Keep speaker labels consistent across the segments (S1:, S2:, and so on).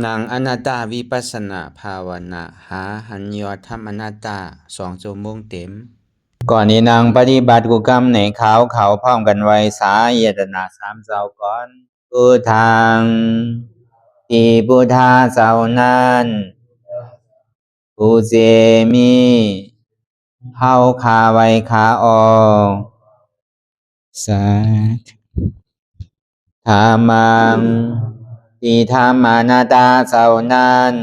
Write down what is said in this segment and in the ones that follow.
S1: นางอนัตตาวิปัสสนาภาวนาหาหันยอดธรรมอนัตตา2 ชั่วโมงเต็มก่อนนี้นางปฏิบัติกุกรรมในเขาพร้อมกันไว้สาเยตนา3 เจ้าก่อนพุทธังที่พุทธาเจ้านั้นผู้เจมีเฮาคาไว้คาออกสาธุธรรมังที่ธรรมานาตาเจ้านั้น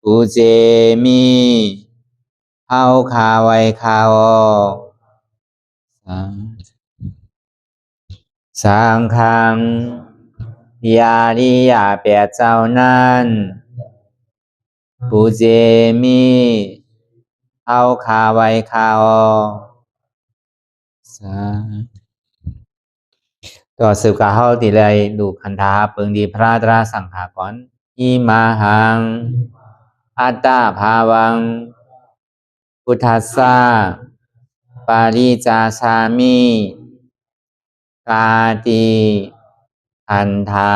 S1: ผู้เจมีเฮาคาไว้คาออกสังฆังยาริยาแปดเจ้านั้นผู้เจมีเฮาคาไว้คาออกต่อสืบกาเฮาติเลยดูคันธาเปิงดีพระตราสังขากรอิมาหังอัตตาภาวังพุทธัสสะปาริจาชามิกาติอันธา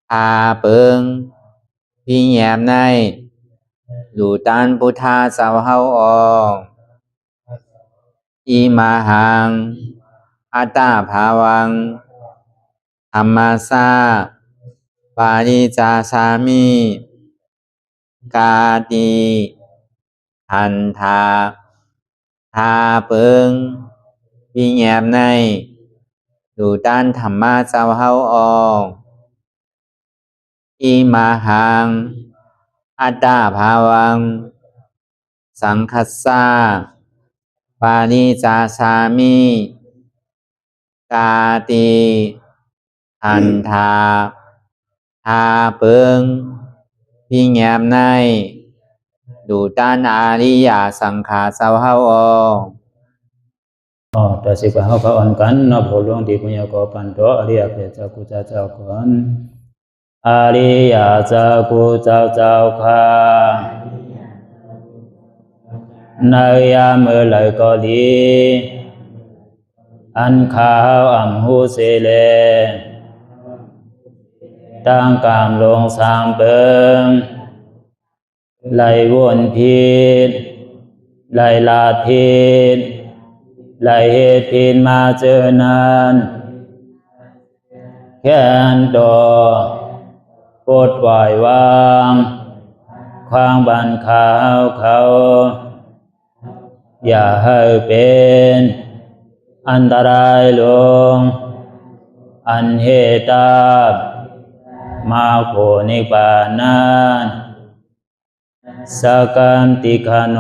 S1: พาเปิงพี่แยมในดูตันพุทธาเจ้าเฮาออกอิมาหังอัตตาภาวังธรรมัสสะปาริจาชามิกาติอันธาพาเปิงพี่แยมในดูตันธรรมะเจ้าเฮาออกอิมาหังอัตตาภาวังสังคัสสะปาริจาชามิกาติอันธาพาเปิงพี่แยมในดูตันอาริยสังขารเจ้าเฮาออก
S2: ต่อสิกว่าเฮาก็อ่อนกันเนาะผู้หลวงที่ปุญญาก็ปันโตอริยเจ้ากุเจ้าก่อนอริยเจ้ากุเจ้าค่ะในยามเมื่อไหร่ก็ดีอันข้าวอ่ำหูเสเลตั้งกามลงสามเปิงไหลวนพิษไหลลาพิษไหลเหตุพินมาเจอนานแค่นดอปดปล่อยวางความบันขาวเขาอย่าให้เป็นอันตรายลงอันเหตุตามาโผนิปานันสกันติคโน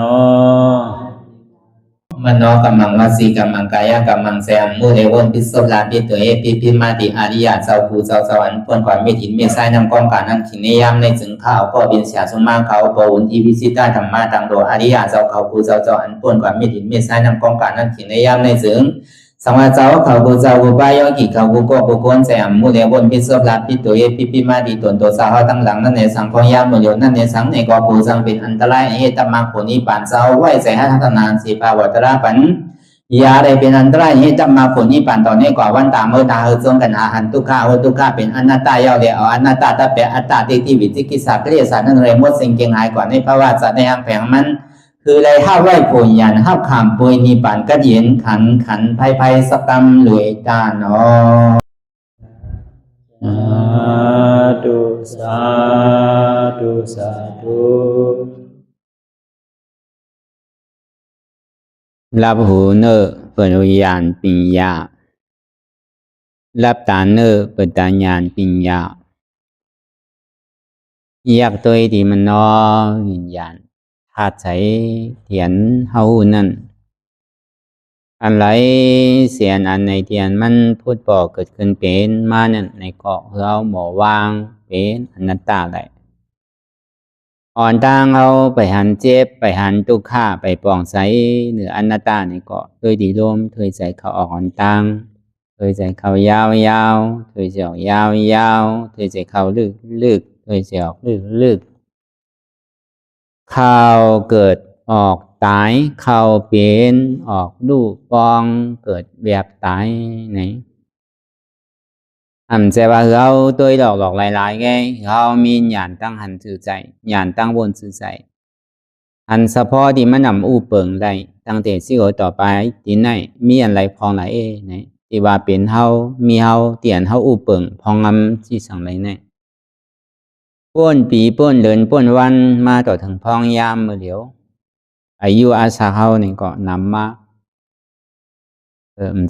S1: มโนกัมมังวสีกัมมังกายกัมมังแสมมุเรวนพิศลาปิตัวเอพิมาติอาริยะเจ้าภูเจ้าสวรรค์พ้นความไม่ถินไม่ใช่นำกองการนั้นขินในยามในจึงข้าวก็บินเสียสมมาเขาปวุนทีวิสิตาธรรมะตังโดอาริยะเจ้าเขาภูเจ้าสวรรค์พ้นความไม่ถินไม่ใช่นำกองการนั้นขินในยามในจึงสังวาเจ้าเขาภูเจ้าภูบายกิเขาภูก็ภูคนแสมมุเรวนพิศลาปิตัวเอพิมาติตนตัวสาวตั้งหลังนั่นในสังพยามโยนั่นในสังในก็ภูสังเป็นอันตรายเหตุมรรคผลนิพพานเจ้าไหวใส่ให้ทัศนานสีภาวตระปันยาได้เป็นอันตรายให้จำมาผลนิพพานตอนนี้กว่าวันตามเมื่อตาเฮจงกันอาหันทุกข้าทุกข้าเป็นอนัตตาเยาเดียวอนัตตาตาเปอัตตาที่วิจิกิสาเกลียสานั่นเลยมดสิ่งเก่งหายกว่าในภาวะสัตว์ในอังแผงมันคือเลยห้าไหวผลยันห้าขามปุยนิพพานก็เย็นขันภัยสกรรมหลวยตาเนาะ
S2: สาธุ
S1: รับหูเนอเปิดวิญญาณปิญญารับตาเนอเปิดตาญาณปิญญาอยากตัวที่มันนอวิญญาณธาตุใสเทียนเฮานั่นอันไรเสียนอันในเทียนมันพูดบอกเกิดขึ้นเป็นมานั่นในเกาะเราหมอวางเป็นอนัตตาได้อ่อนต่างเอาไปหันเจ็บไปหันตุกข้าไปปองใสเหนืออนัตตาในเกาะเคยดีลมเคยใส่เขาออกอ่อนต่างเคยใส่เขายาวเคยใส่ออกยาวเคยใส่เขาลึกเคยใส่ออกลึกเขาเกิดออกตายเขาเป็นออกลูกปองเกิดแบบตายไหน ใจว่าเราตัวหลอกหลายๆไงเรามีญาณตั้งหันจือใจญาณตั้งบนจือใจอันเฉพาะที่มันนำอู้เปิงได้ตั้งแต่สิโอต่อไปที่ไหนมีอะไรพองหลายเนี่ยที่ว่าเป็นเฮามีเฮาเตียนเฮาอู้เปิงพองงำที่สั่งไหนเนี่ยป้นปีป้นเดินป้นวันมาต่อถึงพองยามมือเดียวอายุอาสาเฮาเนี่ยก็นำมา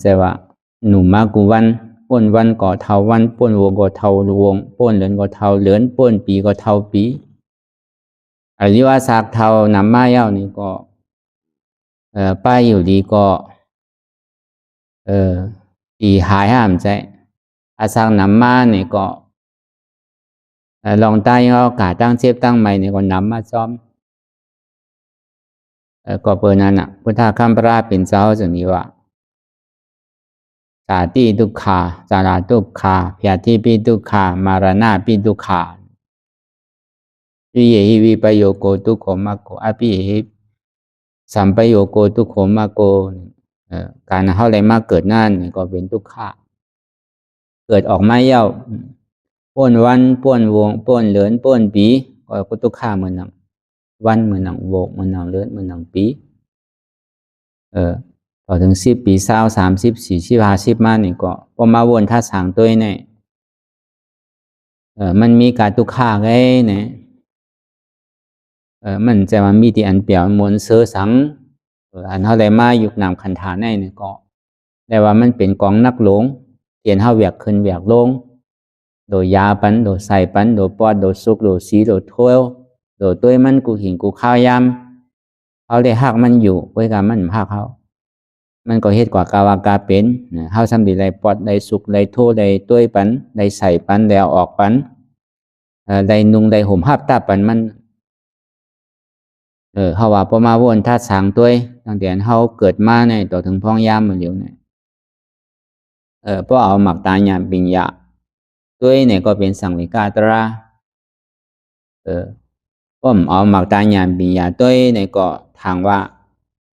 S1: ใจว่าหนุ่มมากูวันป้นวันก็เท่าวันป้นวงก็เท่าวงป้นเดือนก็เท่าเดือนป้นปีก็เท่าปีอายุอาสาเท่านำมาเย้านี่ก็ป้ายอยู่ดีก็ตีหายห้ามใจอาสานำมาเนี่ยก็ลองใต้ก็กาตั้งเชฟตั้งใหม่เนี่ยก็นำมาซ้อมก็เปิดนั้นอ่ะพุทธคัมภราเป็นเจ้าจึงนี้ว่าสาติทุกขาสาราทุกขาพยาธิปิทุกขามารณะปิทุกขาวิเยหิวิปโยโกทุกขมะโกอภิหิสัมปโยโกทุกขมะโกการเข้าอะไรมาเกิดนั่นก็เป็นทุกขาเกิดออกมาเย้าป้นวันป้นวงป้นเหลือนป้นปีก็ทุกขาเหมือนหนังวันเหมือนหนังโวกเหมือนหนังเลือนเหมือนหนังปีพอถึง10 ปี20 30 40 50มานี่ก็พอมาวนท่าสางตัวเนี่ยมันมีการทุกขาไงเนี่ยมันจะมันมีที่อันเปลี่ยนมวลเสือสังอันเท่าไรมายุคนำคันฐานในเนี่ยก็แต่ว่ามันเป็นกองนักหลงเตียนเท่าเวียกขึ้นเวียกลงโดยยาปันโดยใส่ปันโดยปอดโดยสุกโดยสีโดยทั่วโดยตัวมันกูหิงกูข้าวยำเขาได้หักมันอยู่ไว้กับมันหักเขามันก็เฮ็ดกว่ากาวากาเป็นเฮาทำดีไรปอดได้สุกได้ทั่วได้ตัวปันได้ใส่ปันแล้วออกปันได้นุ่งได้ห่มหับตาปันมันเฮาว่าพอมาวนธาตุสางตัวตั้งแต่เฮาเกิดมาในต่อถึงพ้องยามมื้อเหลียวเนี่ยพอเอาหมักตาญาปิญญาตัวเนี่ยก็เป็นสังวิกาตราพอเอาหมักตาญาปิญญาตัวเนี่ยก็ทางว่า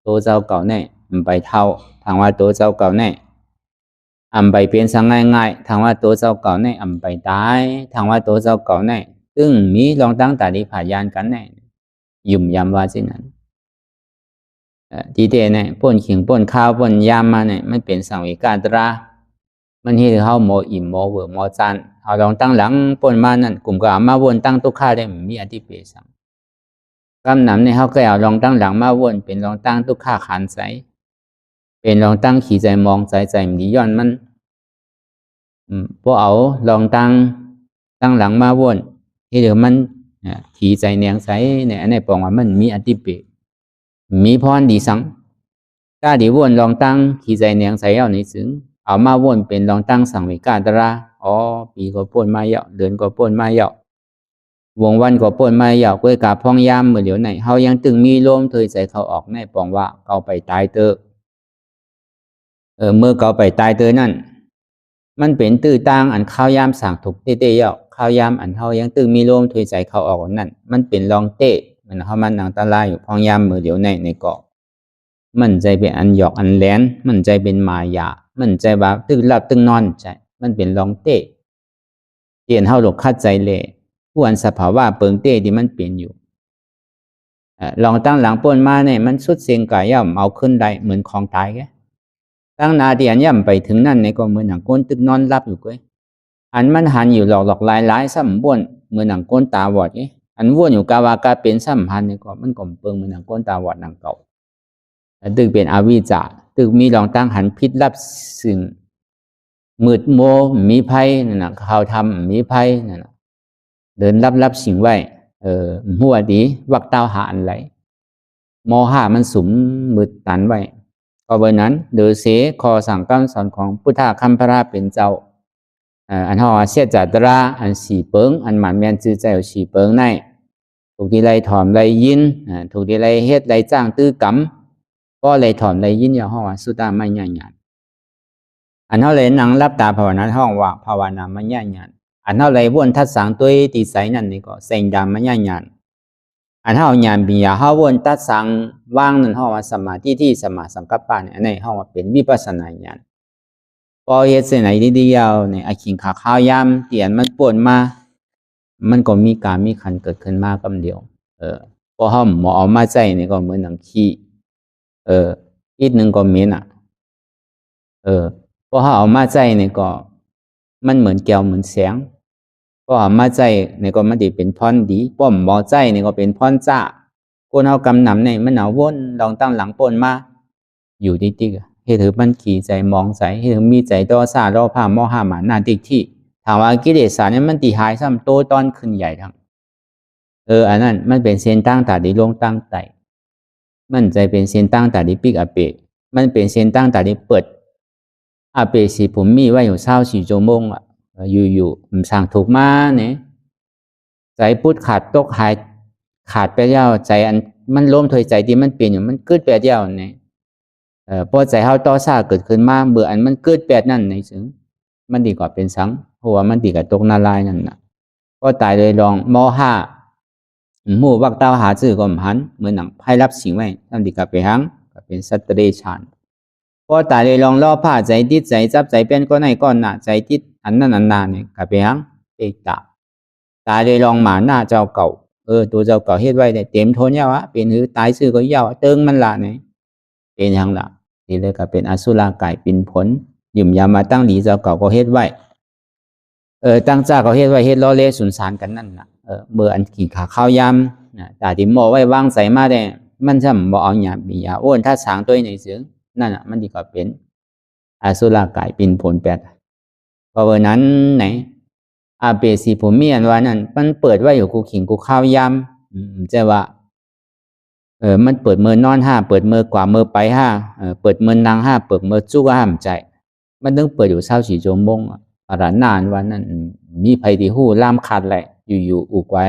S1: ตัวเจ้าเก่าเนี่ยมันไปเท่าทางว่าตัวเจ้าเก่าเนี่ยไปเปลี่ยนสังง่ายๆทางว่าตัวเจ้าเก่าเนี่ยไปตายทางว่าตัวเจ้าเก่าเนี่ยซึ่งมีลองตั้งตาดีผายานกันเนี่ยยุ่มยำว่าเช่นนั้นทีเดียเนี่ยป้นขิงป้นข้าวป้นยำมาเนี่ยมันเป็นสังวิการตรามันเห็นเขาโมอิ่มโมเวอร์โมจันเขาลองตั้งหลังป้นมานั่นกลุ่มก็มาวนตั้งตุกข้าได้มีอธิเปสังกำนำเนี่ยเขาก็เอาลองตั้งหลังมาวนเป็นลองตั้งตุกข้าขันใสเป็นลองตั้งขี่ใจมองใจมันย้อนมันพวกเอาลองตั้งหลังมาวนที่เดี๋ยวมันขี่ใจเนียงใสเนี่ยในปองว่ามันมีอธิเปมีพรดีสังก้าดีวนลองตั้งขี่ใจเนียงใสเอาในถึงเอามาวนเป็นลองตั้งสังวิกาตราปีก็ป้นมาเยาะเดือนก็ป้นมาเยาะวงวันก็ป้นมาเยาะก้วยกาพ้องยามเมื่อเดี๋ยวไหนเฮายังตึงมีลมเถยใจเขาออกในปองว่าเขาไปตายเตอเมื่อเขาไปตายเตอนั่นมันเป็นตื้อต่างอันข้าวยามสั่งถูกเตะเยาะข้าวยามอันเฮายังตึงมีลมเถยใจเขาออกนั่นมันเป็นลองเตะมันเฮามันนางตาลายอยู่พ้องยามเมื่อเดี๋ยวในเกาะมันใจเป็นอันหยอกอันแหลนมันใจเป็นมายามันใจว่าตึงหลับตึงนอนใจมันเป็นลองเตะเปลี่ยนเฮาหลกคัดใจเละผู้อันสภาวะเปิงเตะที่มันเปลี่ยนอยู่ลองตั้งหลังป้นมาเนี่ยมันสุดเสียงกายย่ำเอาขึ้นได้เหมือนของตายแกตั้งนาเดียนย่ำไปถึงนั่นในก็เหมือนหนังก้นตึกนอนรับอยู่ก้อยอันมันหันอยู่หลอกหลายซ้ำบ้วนเหมือนหนังก้นตาบอดไงอันวนอยู่กาวากาเป็นซ้ำหันในก็มันก่อมเปิงเหมือนหนังก้นตาบอดหนังเก่าตึกเป็นอวิจาตึกมีลองตั้งหันพิษรับสิ่งมืดโมมีภัยนั่นนะข่าวทำมีภัยนั่นนะเดินรับสิ่งไว้หัวดีวักเต้าหาอันไหลโมหะมันสุมมืดตันไว้ก็เบอร์นั้นเดือเสคอสั่งคำสอนของพุทธคัมภราเป็นเจ้าอันห่อเสียจัตราอันสีเปิงอันหมันแมนจื้อใจสีเปิงในถูกที่ไรถอมไรยินถูกที่ไรเฮ็ดไรจ้างตื้อกำก็ไรถอมไรยินอย่าห้องว่าสุดาไม่ย่านอันเท่าไรนั่งรับตาภาวนาห้องว่าภาวนาไม่ย่านอันเท่าไรวนทัดสังตัวตีใสนั่นนี่ก็เสียงดำไม่ย่านอันเท่าญาณปัญญาห้าวนทัดสังว่างนั่นห้องว่าสมาธิที่สมาสังกัปปะเนี่ยในห้องว่าเป็นวิปัสสนาญาณ พอเฮ็ดเส้นไหนเดียวเนี่ยไอ้ขิงขาข้าวยำเตียนมันป่วนมามันก็มีการมีขันเกิดขึ้นมากำเดียวพอเฮาหมอเอามาใจเนี่ยก็เหมือนหนังขี้อีกหนึ่งก็เหม็นพอเฮาเอามาใจเนี่ยก็มันเหมือนแก้วเหมือนแสงพอเอามาใจเนี่ยก็มันได้เป็นพรดีป้อมหมอใจเนี่ยก็เป็นพรจ้าคนเฮากำนำเนี่ยมันเอาวนลองตั้งหลังป่นมาอยู่ติ๊กๆเฮ็ดให้มันขี่ใจมองใจเฮ็ดให้มีใจต่อซารอผ้ามอหาหมาหน้าติ๊กที่ถามว่ากิเลสเนี่ยมันติหายซ้ำโตตอนขึ้นใหญ่ทั้งอันนั้นมันเป็นเส้นตั้งตาดีลงตั้งไตมันใจเป็นเส้นตั้งตาดีปิกอเปมันเป็นเส้นตั้งตาดีเปิดอเปสิผมมีไว้อยู่24ชั่วโมงอยู่ผมสั่งถูกมาเนี่ยใจพุทธขาดตกขาดไปแล้วใจอันมันล้มถอยใจที่มันเปลี่ยนอยู่มันเกิดแปดเดียวเนี่ยพอใจเฮาต่อซาเกิดขึ้นมาเบื่ออันมันเกิดแปดนั่นในถึงมันดีกว่าเป็นสังเพราะว่ามันดีกว่าตกนาลายนั่นน่ะก็ตายเลยลองมห้าหมู่วักเต้าหาชื่อก็หันเหมือนหนังไพ่รับสิ่งไว้ทำดีกับไปหังก็เป็นสัตว์เดรัจฉานพอตายเลยลองล่อผ้าใจติดใจจับใจเป็นก้อนไหนก้อนหนาใจติดอันนั้นอันนาเนี่ยกับไปหังเอกตายเลยลองหมาหน้าเจ้าเก่าตัวเจ้าเก่าเฮ็ดไว้ได้เต็มทนยาวะเป็นหือตายชื่อก็ยาวเติงมันละเนี่ยเป็นยังละทีเลยก็เป็นอสุรกายเป็นผลยิ่มยามาตั้งหลีเจ้าเก่าก็เฮ็ดไว้ตั้งจ้าก็เฮ็ดไว้เฮ็ดล้อเล่สุนสารกันนั่นน่ะเมื่ออันขี่ขาข้าวยำนะแต่ที่หมอไว้วางใส่มาได้มันจะบ่เอาหยาบียาอ้วนถ้าสางตัวในเสือนั่นน่ะมันดีกว่าเป็นอสุรกายเป็นผลแปดเพราะว่านั้นไหนอาเปสีผมมีอันว่านั่นมันเปิดไว้อยู่กูขิงกูข้าวยำจะว่ามันเปิดมือนอน5เปิดมือกว่ามือไป5เปิดมือนาง5เปิดมือจุก5ใจมันต้องเปิดอยู่24ชั่วโมงอะไรนานวันนั้นมีภัยที่หู้ล่ามขาดแหละอยู่อุกไว้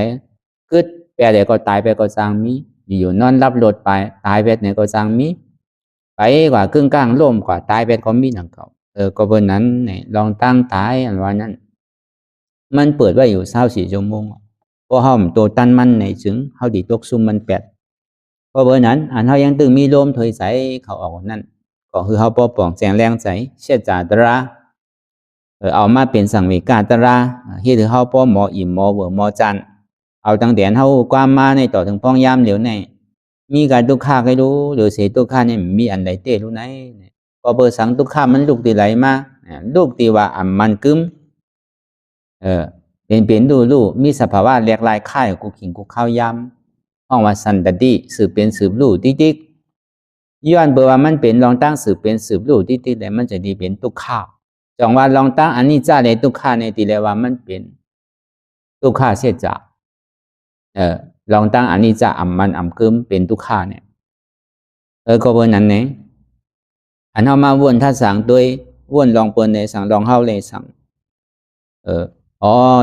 S1: กึดแปรเดี๋ยวก็ตายไปก็จางมีอยู่นอนรับรถไปตายไปเนี่ยก็จางมีไปกว่าครึ่งกลางล่มกว่าตายไปก็มีหนังเก่าก็เบอร์นั้นเนี่ยลองตั้งตายอันวันนั้นมันเปิดไว้อยู่24ชั่วโมงเพราะเฮาตัวตันมันในถึงเฮาดีตกซุ่มมันแปดเพราะเบอร์นั้นอันเฮายังตึงมีลมถอยใสเขาออกนั่นก็คือเฮาปอป่องแจงแรงใจเชื่อจาตราเอามาเป็นสังเวกาตราเฮ็ดให้เฮาป้อหมออิ่มหมอเวอหมอจันเอาตั้งแต่เฮาความมาในต่อถึงพ้องยามเหลียวในมีการทุกข์ให้รู้หรือเสียทุกข์เนี่ยมีอันใดเตรู้ไหนก็เบอร์สังทุกข์มันลูกที่ไหลมาลูกที่ว่ามันกึมเป็นดูมีสภาวะแหลกลายค่ายกูขิงกูข้าวยำห้องว่าสันตติสืบเป็นสืบลู่ติ๊กย้อนเบอร์ว่ามันเป็นลองตั้งสืบเป็นสืบลู่ติ๊กแต่มันจะดีเป็นทุกข์ข้าวจองว่าลองตั้งอันนี้จ้าในทุกข้าในตีเลยว่ามันเป็นทุกข้าเสียจ่าลองตั้งอันนี้จ้ามันกึมเป็นทุกข้าเนี่ยก็เบอร์นั้นเนี่ยอันเฮามาวนท่าสังด้วยวนลองเปิ้นในสังลองเฮาเลยสัง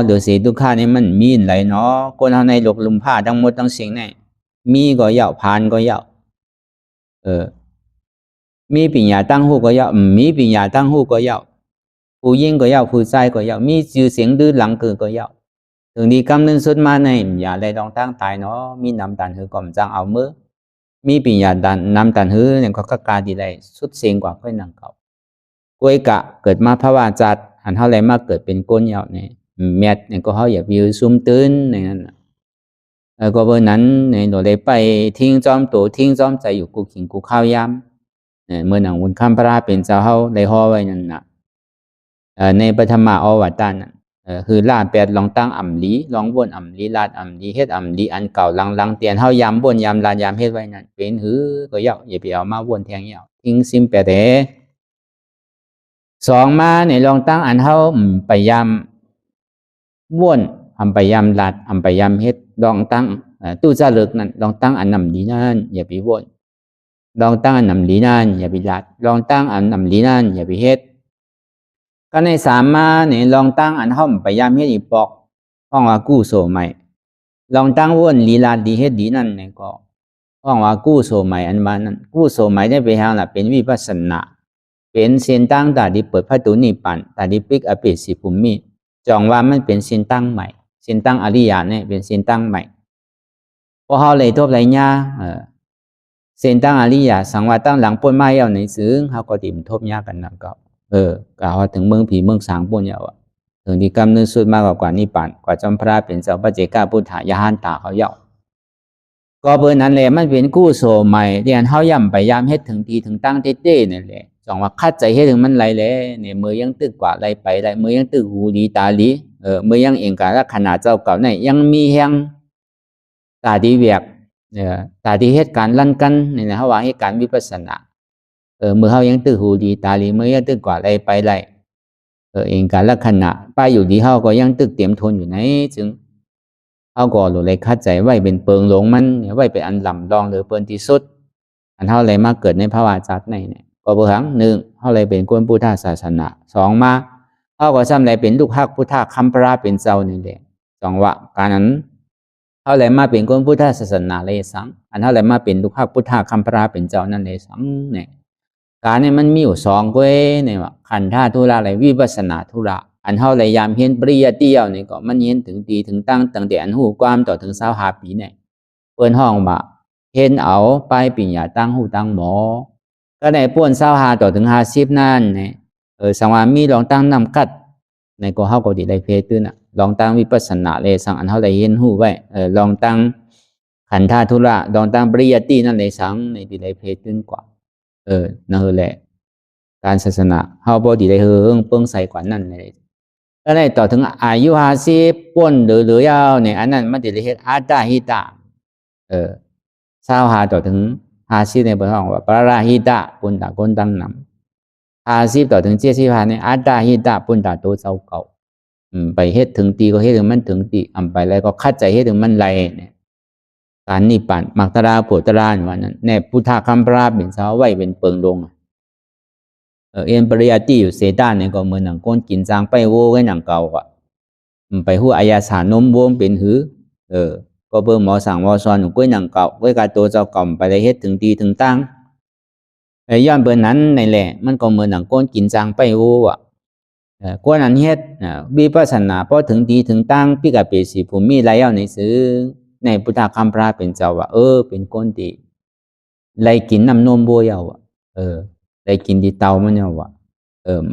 S1: เดี๋ยวสีทุกข้านี่มันมีไหลเนาะคนเฮาในหลกลุมผ้าทั้งหมดทั้งสิ่งเนี่ยมีก็ยาวผ่านก็ยาวมีปัญญาตั้งหูก็ยาวมีปัญญาตั้งหูก็ยาวผู้หญิงก็ยาวผู้ชายก็ยาวมีชื่อเสียงดื้อหลังคือก็ยาวถึงดีกำนึงสุดมาในอย่าเลยลองตั้งตายเนาะมีนำตันหือก่อมจังเอามือมีปัญญาดันนำตันหือเนี่ยก็กาดีเลยสุดเสียงกว่าค่อยนังเก่ากวยกะเกิดมาภาวะจัดอันเท่าไรมาเกิดเป็นก้นยาวเนี่ยแมทเนี่ยก็เขาอยากวิวซุ่มตื้นในนั้นก็เบอร์นั้นในหนูเลยไปทิ้งจอมตัวทิ้งจอมใจอยู่กูขิงกูข้าวยำเมื่อหนังวุ้นข้ามพระเป็นเจ้าเขาในห่อไว้นั่นน่ะในปฐมอวตารคือลาดแปดลองตั้งลีลองวนลีลาดลีเฮ็ดลีอันเก่าลังเตียนเฮายำวนยำลาดยำเฮ็ดไว้นั่นเป็นหือก็ยาวอย่าไปเอามาวนแทงยาวทิ้งซิมแปดสองมาในลองตั้งอันเฮาไปยำวนไปยำลาดไปยำเฮ็ดลองตั้งตู้จะเลิกนั่นลองตั้งอันลีนั่นอย่าไปวนลองตั้งอันลีนั่นอย่าไปลาดลองตั้งอันลีนั่นอย่าไปเฮ็ดก็ในสามมาเนี่ยลองตั้งอันห้อมไปยามเฮ็ดอีปอกห้องว่ากู้โซใหม่ลองตั้งวนลีลาดีเฮ็ดดีนั่นเนี่ยก็ห้องว่ากู้โซใหม่อันมานั้นกู้โซใหม่ได้ไปทางละเป็นวิปัสสนาเป็นเส้นตั้งตาดีเปิดประตูนิพพานตาดีปิกอภิสิภูมิจองว่ามันเป็นเส้นตั้งใหม่เส้นตั้งอริยะเนี่ยเป็นเส้นตั้งใหม่พอเฮาเลยทบไรญาเส้นตั้งอริยะสังวาตั้งหลังป่นไม้เอาในซึ้งเฮาก็ติ่มทบญากันนั่นก็
S2: กล่าวว่าถึงเมืองผีเมืองสางปุ่นเยาวถึงที่กำเนิดสุดมากกว่านิพพานกว่าจอมพระเป็นเจ้าพระเจ้าพุทธายาหันตาเขาเยาก็เบอร์นั้นแหละมันเป็นกู้โสใหม่เรียนเขาย่ำไปย่ำเฮ็ดถึงทีถึงตั้งเต้ๆนั่นแหละจองว่าคัดใจเฮ็ดถึงมันไหลเลยเนี่ยมือยังตึกกว่าไหลไปไหลมือยังตึกหูดีตาดีมือยังเองการขนาดเจ้าเก่าเนี่ยยังมีแหงตาดีเวียกตาดีเหตุการณ์ลั่นกันนี่นะเขาว่าเหตุการณ์วิปัสสนามือเขายังตึกหูดีตาดีมือยังตึกกว่าไหลไปไหลเองการลักษณะป้ายอยู่ดีเขาก็ยังตึกเตรียมทนอยู่ไหนจึงเขาก็หลุดเลยคัดใจไว้เป็นเปิงหลงมันไว้เป็นอันลำดองหรือเปิงที่สุดอันเท่าไรมาเกิดในภาวะจัดในเนี่ยก็เบอร์หังหนึ่งเท่าไรเป็นคนพุทธศาสนาสองมาเขาก็ซ้ำไรเป็นลูกฮักพุทธคัมภราเป็นเจ้านี่แหละสองว่าการนั้นเท่าไรมาเป็นคนพุทธศาสนาเลยสังอันเท่าไรมาเป็นลูกฮักพุทธคัมภราเป็นเจ้านั่นเลยสังเนี่ยการเนี่ยมันมีอยู่สองเว้ยเนี่ยว่าขันธาธุระอะไรวิปัสสนาธุระอันเท่าไรยามเห็นปริยติเอาเนี่ยก็มันเห็นถึงดีถึงตั้งแต่อันหูความต่อถึง25 ปีเนี่ยเปิ้นห้องว่าเห็นเอาไปปิญญาตั้งหูตั้งหมอก็ในป่วน25ต่อถึง50นั่นเนี่ยสังวามีลองตั้งนำกัดในก็เฮาก็ดีได้เพตื่นอ่ะลองตั้งวิปัสสนาเลยสังอันเท่าไรเห็นหูไว้ลองตั้งขันธาธุระลองตั้งปริยตินั่นเลยสังในดีได้เพตื่นกว่านั่นแหละการศาสนาเฮาบ่ดีได้เฮิงเปิ้งใส่กว่านั้นเลยก็ได้ต่อถึงอายุ50ป่นหรือยาวเนี่ยอันนั้นมันสิได้เฮ็ดอาตาหิตะ25ต่อถึง50ในเพิ่นว่าปราหิตะปุณตะคนตั้งนำ50ต่อถึง75เนี่ยอาตาหิตะปุณตะโตเจ้าเก่าไปเฮ็ดถึงตีก็เฮ็ดถึงมันถึงตีอำไปแล้วก็คัดใจเฮ็ดถึงมันไหลเนี่ยการนิพพานมักตราโพตราว่านั้นแน่พุทธคัมภราเป็นเจ้าไว้เป็นเปิงลงเอ็นปริยติอยู่เสดานเนี่ยก็เหมือนหนังก้นกินจางไปโว้ไว้หนังเก่าอ่ะไปหัวอายาสานมวงเป็นหือก็เบิ่งหมอสั่งหมอสอนก้วยหนังเก่าก้วยกาตัวเจ้าก่อมไปได้เฮ็ดถึงตีถึงตั้งย้อนเบิ่นนั้นในแหละมันก็เหมือนหนังก้นกินจางไปโว้อ่ะก้นนั้นเฮ็ดวิปัสสนาพอถึงตีถึงตั้งพี่กะเปสีภูมิหลายเอาในซื้อในพุทธคัมภราเป็นเจ้าว่าเป็นก้นตีไล่กินน้ำนมบัวยาวอ่ะได้กินที่เตามันเนี่ยว่ะ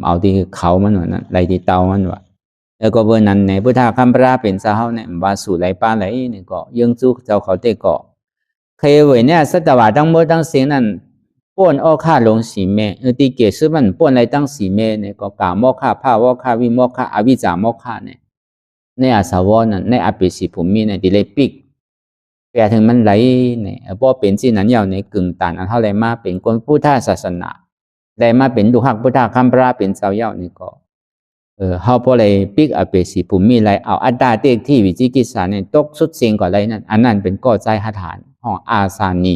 S2: เอาที่เขามันว่ะนะไรที่เตามันว่ะแล้วก็เบอร์นั้นในพุทธคัมภราเป็นสาวเนี่ยบาสู่ไรป้าไรเนี่ยก็ยังสู้เจ้าเขาเตะก็เคยเว้ยเนี่ยสัตว์ว่าทั้งหมดทั้งสิ้นนั้นป่วนอ้อข้าลงสีเมที่เกิดซึ่งมันป่วนอะไรตั้งสีเมเนี่ยก็กาโมฆะภาวะฆะวิโมฆะอวิจจาโมฆะเนี่ยในอาสาวนั้นในอภิสิภูมิเนี่ยที่เลยปิกแปลถึงมันไหลเนี่ยพอเป็นสิ่งนั้นยาวในกึ่งตันอันเท่าไรมาเป็นคนพุทธศาสนาได้มาเป็นดุหักพุทธคัมภราเป็นเจ้าเย่านี่ก็เฮาพอเลยปิกอเปสีภูมิไรเอาอัตตาเตกที่วิจิกิจสาเนี่ยตกสุดเสียงกว่าไรนั่นอันนั้นเป็นก่อใจหฐานห้องอาสานี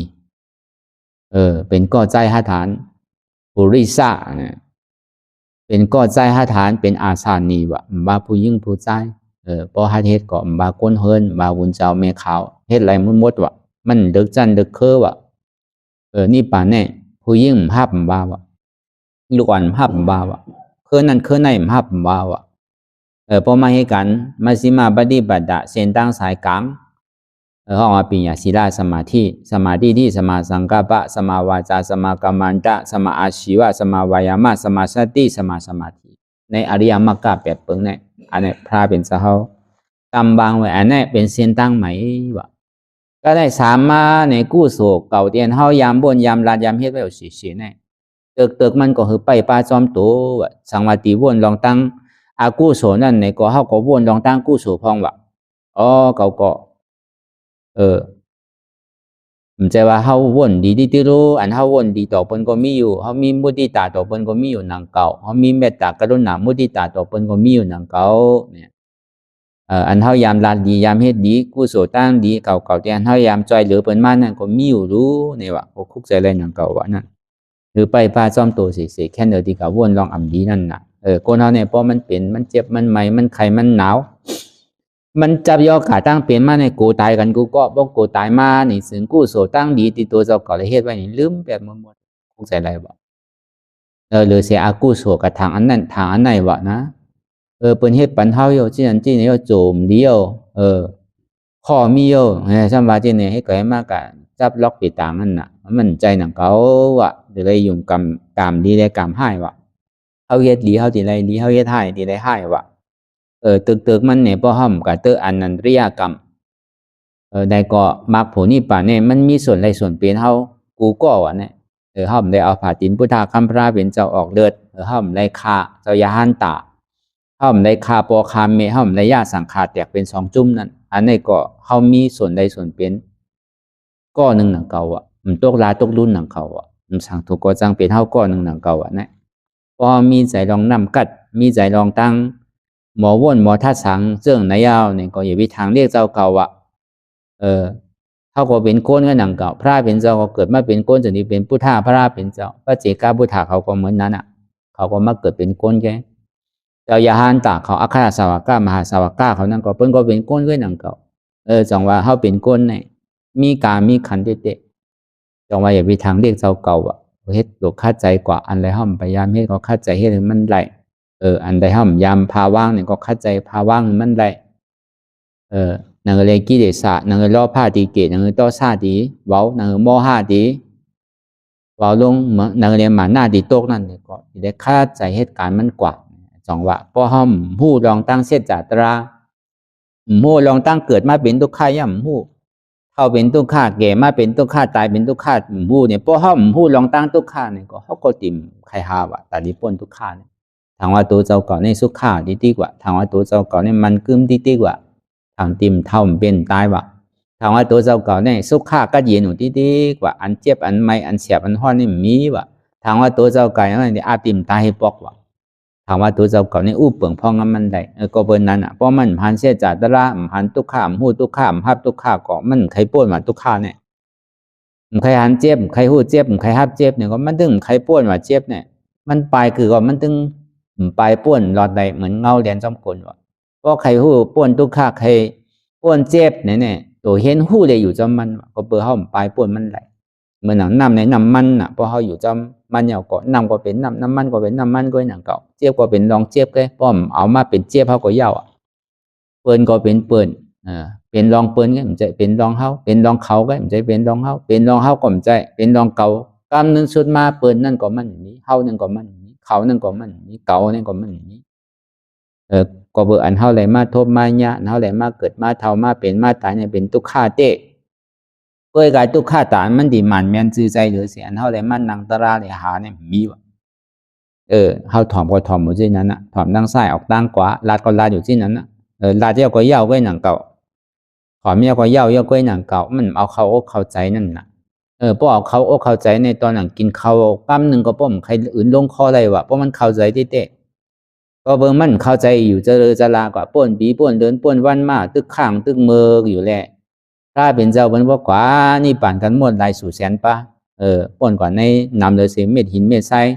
S2: เป็นก่อใจหฐานปุริสะเนี่ยเป็นก่อใจหฐานเป็นอาสานีว่ะบาผู้ยิ่งผู้ใจพอฮัดเฮ็ดก็บาก้นเฮินบาบุญเจ้าแม่ขาวเฮ็ดไรมันหมดว่ะมันเดึกจันเดึกเคอว่ะนี่ป่านแน่ผู้ยิ่งภาพบาว่ะลูกอ่อนภาพบาวะเคยนั้นเคยในภาพบาวะพอมาให้กันมาสิมาปฏิบัติเส้นตั้งสายกลางห้องอภิญญาศีลสมาธิที่สมาสังกัปปะสมาวาจาสมากัมมันตะสมาอาชีวะสมาวายามะสมาสติสมาสมาธิในอริยมรรคแปดเปิงเนี่ยอันนี้พระเป็นเจ้าตำบางไว้อันนี้เป็นเส้นตั้งไหมวะก็ได้สามมาในกู้โศกเก่าเตียนเฮายามบนยามลาดยามเฮ็ดไว้เอาสีเนี่ยเติกมันก็คือไปป้าจอมโตสังวาติวนลองตั้งอากู้โสนั่นในก็เฮาก็วนลองตั้งกู้โสพองว่าเก่าก็มันใจว่าเฮาวนดีที่รู้อันเฮาวนดีต่อเพิ่นก็มีอยู่เฮามีมุติตาต่อเพิ่นก็มีอยู่นางเก่าเฮามีเมตตากรุณามุติตาต่อเพิ่นก็มีอยู่นางเก่าเนี่ยอันเฮายามลาดียามเฮ็ดดีกู้โสตั้งดีเก่าที่อันเฮายามจ่อยเหลือเพิ่นมานั่นก็มีอยู่รู้นี่ว่าก็คุกใจเลยนางเก่าว่านั่นหรือไปพาจอมโตเสียแค่เดียวที่กับวนลองอ่ำดีนั่นน่ะคนเราเนี่ยพอมันเป็นมันเจ็บมันไหมมันไข้มันหนาวมันจับยอขาตั้งเป็นมาในกูตายกันกูก็บอกกูตายมานี่ถึงกูโสตั้งดีติตัวเจ้าก่อเลยเฮ็ดไว้นี่ลืมแบบหมดคงใจอะไรบ่หรือเสียอากูโสกับทางอันนั้นทางอันไหนวะนะเปิ้นเฮ็ดปันเฮาอยู่ที่นั่นที่นี่โจมเดียวข้อมีอยู่ซัมว่าที่นี่ให้ก็ให้มากะจับล็อกติดตามนั่นน่ะมันใจหนังเขาว่ะจะได้ยุ่งกรรมดีได้กรรมให้ว่ะ เขาเฮ็ดดีเขาที่ไรดีเขาเฮ็ดให้ที่ไรให้วะตึกมันเนี่ยพอห้อมกับเตออันนันตริยกรรมได้ก็มรรคผลนิพพานเนี่ยมันมีส่วนไรส่วนเปลี่ยนเฮากูก็วะเนี่ยห้อมได้เอาผาตินพุทธาคัมภราเป็นเจ้าออกเลือดห้อมได้คาเจ้ายาหันตาห้อมได้คาปอคามเมห้อมได้ยาสังขารแตกเป็น2จุ่มนั่นอันนี้ก็เฮามีส่วนใดส่วนเปลี่ยนก็หนึ่งหนังเก่าอ่ะมันตกลาตกรุ่นหนังเก่าอ่ะมันสั่งถูกก็จังเป็นเฮาก็หนึ่งหนังเก่าอ่ะเนี่ยพอมีใจลองนำกัดมีใจลองตั้งหมอว่นหมอท่าสังเจื้องนายยาวเนี่ยก็อย่าไปทางเรียกเจ้าเก่าอ่ะเขาก็เป็นโกนก็หนังเก่าพระเป็นเจ้าก็เกิดมาเป็นโกนจนนี้เป็นพุทธาพระเป็นเจ้าพระเจกาพุทธาเขาก็เหมือนนั้นอ่ะเขาก็มาเกิดเป็นโกนแกเจ้ายาหันตาเขาอัครสาวกามหาสาวกาเขานั่นก็เพิ่นก็เป็นโกนก็หนังเก่าจังว่าเขาเป็นโกนเนี่ยมีการมีขันเตะจังว่าอย่าไปทางเรียกเจ้าเก่าอ่ะเฮ็ดตัวคาดใจกว่าอันใดห้อมพยายามเฮ็ดก็คาดใจเฮ็ดให้มันไหลอันใดห้อมยามพาว่างเนี่ยก็คาดใจพาว่างมันไหลนางเลยกิเลสะนางล้อผ้าดีเกตนางต่อซาดีเว้านางโมหะดีเว้าลงนางเลยหมาหน้าดีโตกนั่นเนี่ยก็ได้คาดใจเหตุการณ์มันกว่าจังว่าพอห้อมหู้ลองตั้งเสียจาตราหู้ลองตั้งเกิดมาเป็นทุกข์ย่ำหู้เข้าเป็นทุกข์แก่มาเป็นทุกข์ตายเป็นทุกข์หู้เนี่ยพอห้อมหู้ลองตั้งทุกข์เนี่ยก็เขาก็ติ่มใครหาวะตาดิปนทุกข์เนี่ยทางว่าตัวเจ้าเก่าในสุขะดีกว่าทางว่าตัวเจ้าเก่าในมันกึมดีกว่าทางติมเท่าเป็นตายวะทางว่าตัวเจ้าเก่าเนี่ยสุขะก็เย็นหนูดีกว่าอันเจ็บอันไม่อันเสียบอันห้อนนี่มีวะทางว่าตัวเจ้าเก่าเนี่ยอาติมตายให้ปอกวะทางว่าตัวเจ้าเก่าเนี่ยอู้เปลืองพองมันได้ก็เบอร์นั้นอ่ะเพราะมันพันเสียจัดตระพันทุกข้ามหูทุกข้ามภาพทุกข้าก็มันใครป้วนมาทุกข้าเนี่ยใครหันเจ็บใครหูเจ็บใครฮับเจ็บเนี่ยก็มันตึงใครป้วนมาเจ็บเนี่ยมันไปคือก็มันตึงไปป้วนหลอดใดเหมือนเงาแดนจอมกลวะเพราะใครหูป้วนทุกข้าใครป้วนเจ็บเนี่ยตัวเห็นหูเลยอยู่จอมมันก็เปิดห้องปลายป้วนมันไหลเหมือนหนังน้ำในน้ำมันน่ะพอเขาอยู่จอมมันเหยาก็น้ำก็เป็นน้ำมันก็เป็นน้ำมันก็หนังเก่าเจ็บก็เป็นรองเจ็บก็ป้อมเอามาเป็นเจ็บเขาก็เย้าอ่ะเปิ้นก็เป็นเปิ้นเป็นรองเปิ้นก็มันจะเป็นรองเขาเป็นรองเขาก็มันจะเป็นรองเขาเป็นรองเขาก็มันจะเป็นรองเก่ากำนึงสุดมาเปิ้นนั่นก็มันนี้เขานั่นก็มันนี้เขานั่นก็มันนี้เก่านั่นก็มันนี้ก็เบออันเท่าไรมาทบมาเนี่ยเท่าไรมาเกิดมาเท่ามาเป็นมาตายเนี่ยเป็นทุกข้าเตะเพื่อกายทุกข้าตายมันดีมันแมนจื้อใจหรือเสียอันเท่าไรมันนังตราเลยหาเนี่ยมีวะเขาถอมก็ถอมอยู่ที่นั้นน่ะถอมด้านซ้ายออกด้านขวาลาดก็ลาดอยู่ที่นั้นน่ะลาดเย้าก็เย้าก็หนังเก่าถอมเย้าก็เย้าก็หนังเก่ามันเอาเขาอกเข้าใจนั่นน่ะพอเอาเขาอกเข้าใจในตอนหลังกินเขาปั้มหนึ่งก็ป้อมใครอื่นลงคออะไรวะเพราะมันเข้าใจเตะก็เบิ่งมันเข้าใจอยู่เจริญจรากว่าป้วนปีป้วนเดินป้วนวันมาตึกข้างตึกเมืออยู่แหละถ้าเป็นเจ้าเป็นว่ากว่านี่ป่านกันหมดลายสู่แสนปะป้วนกว่าในนำเลยเสียเม็ดหินเม็ดทราย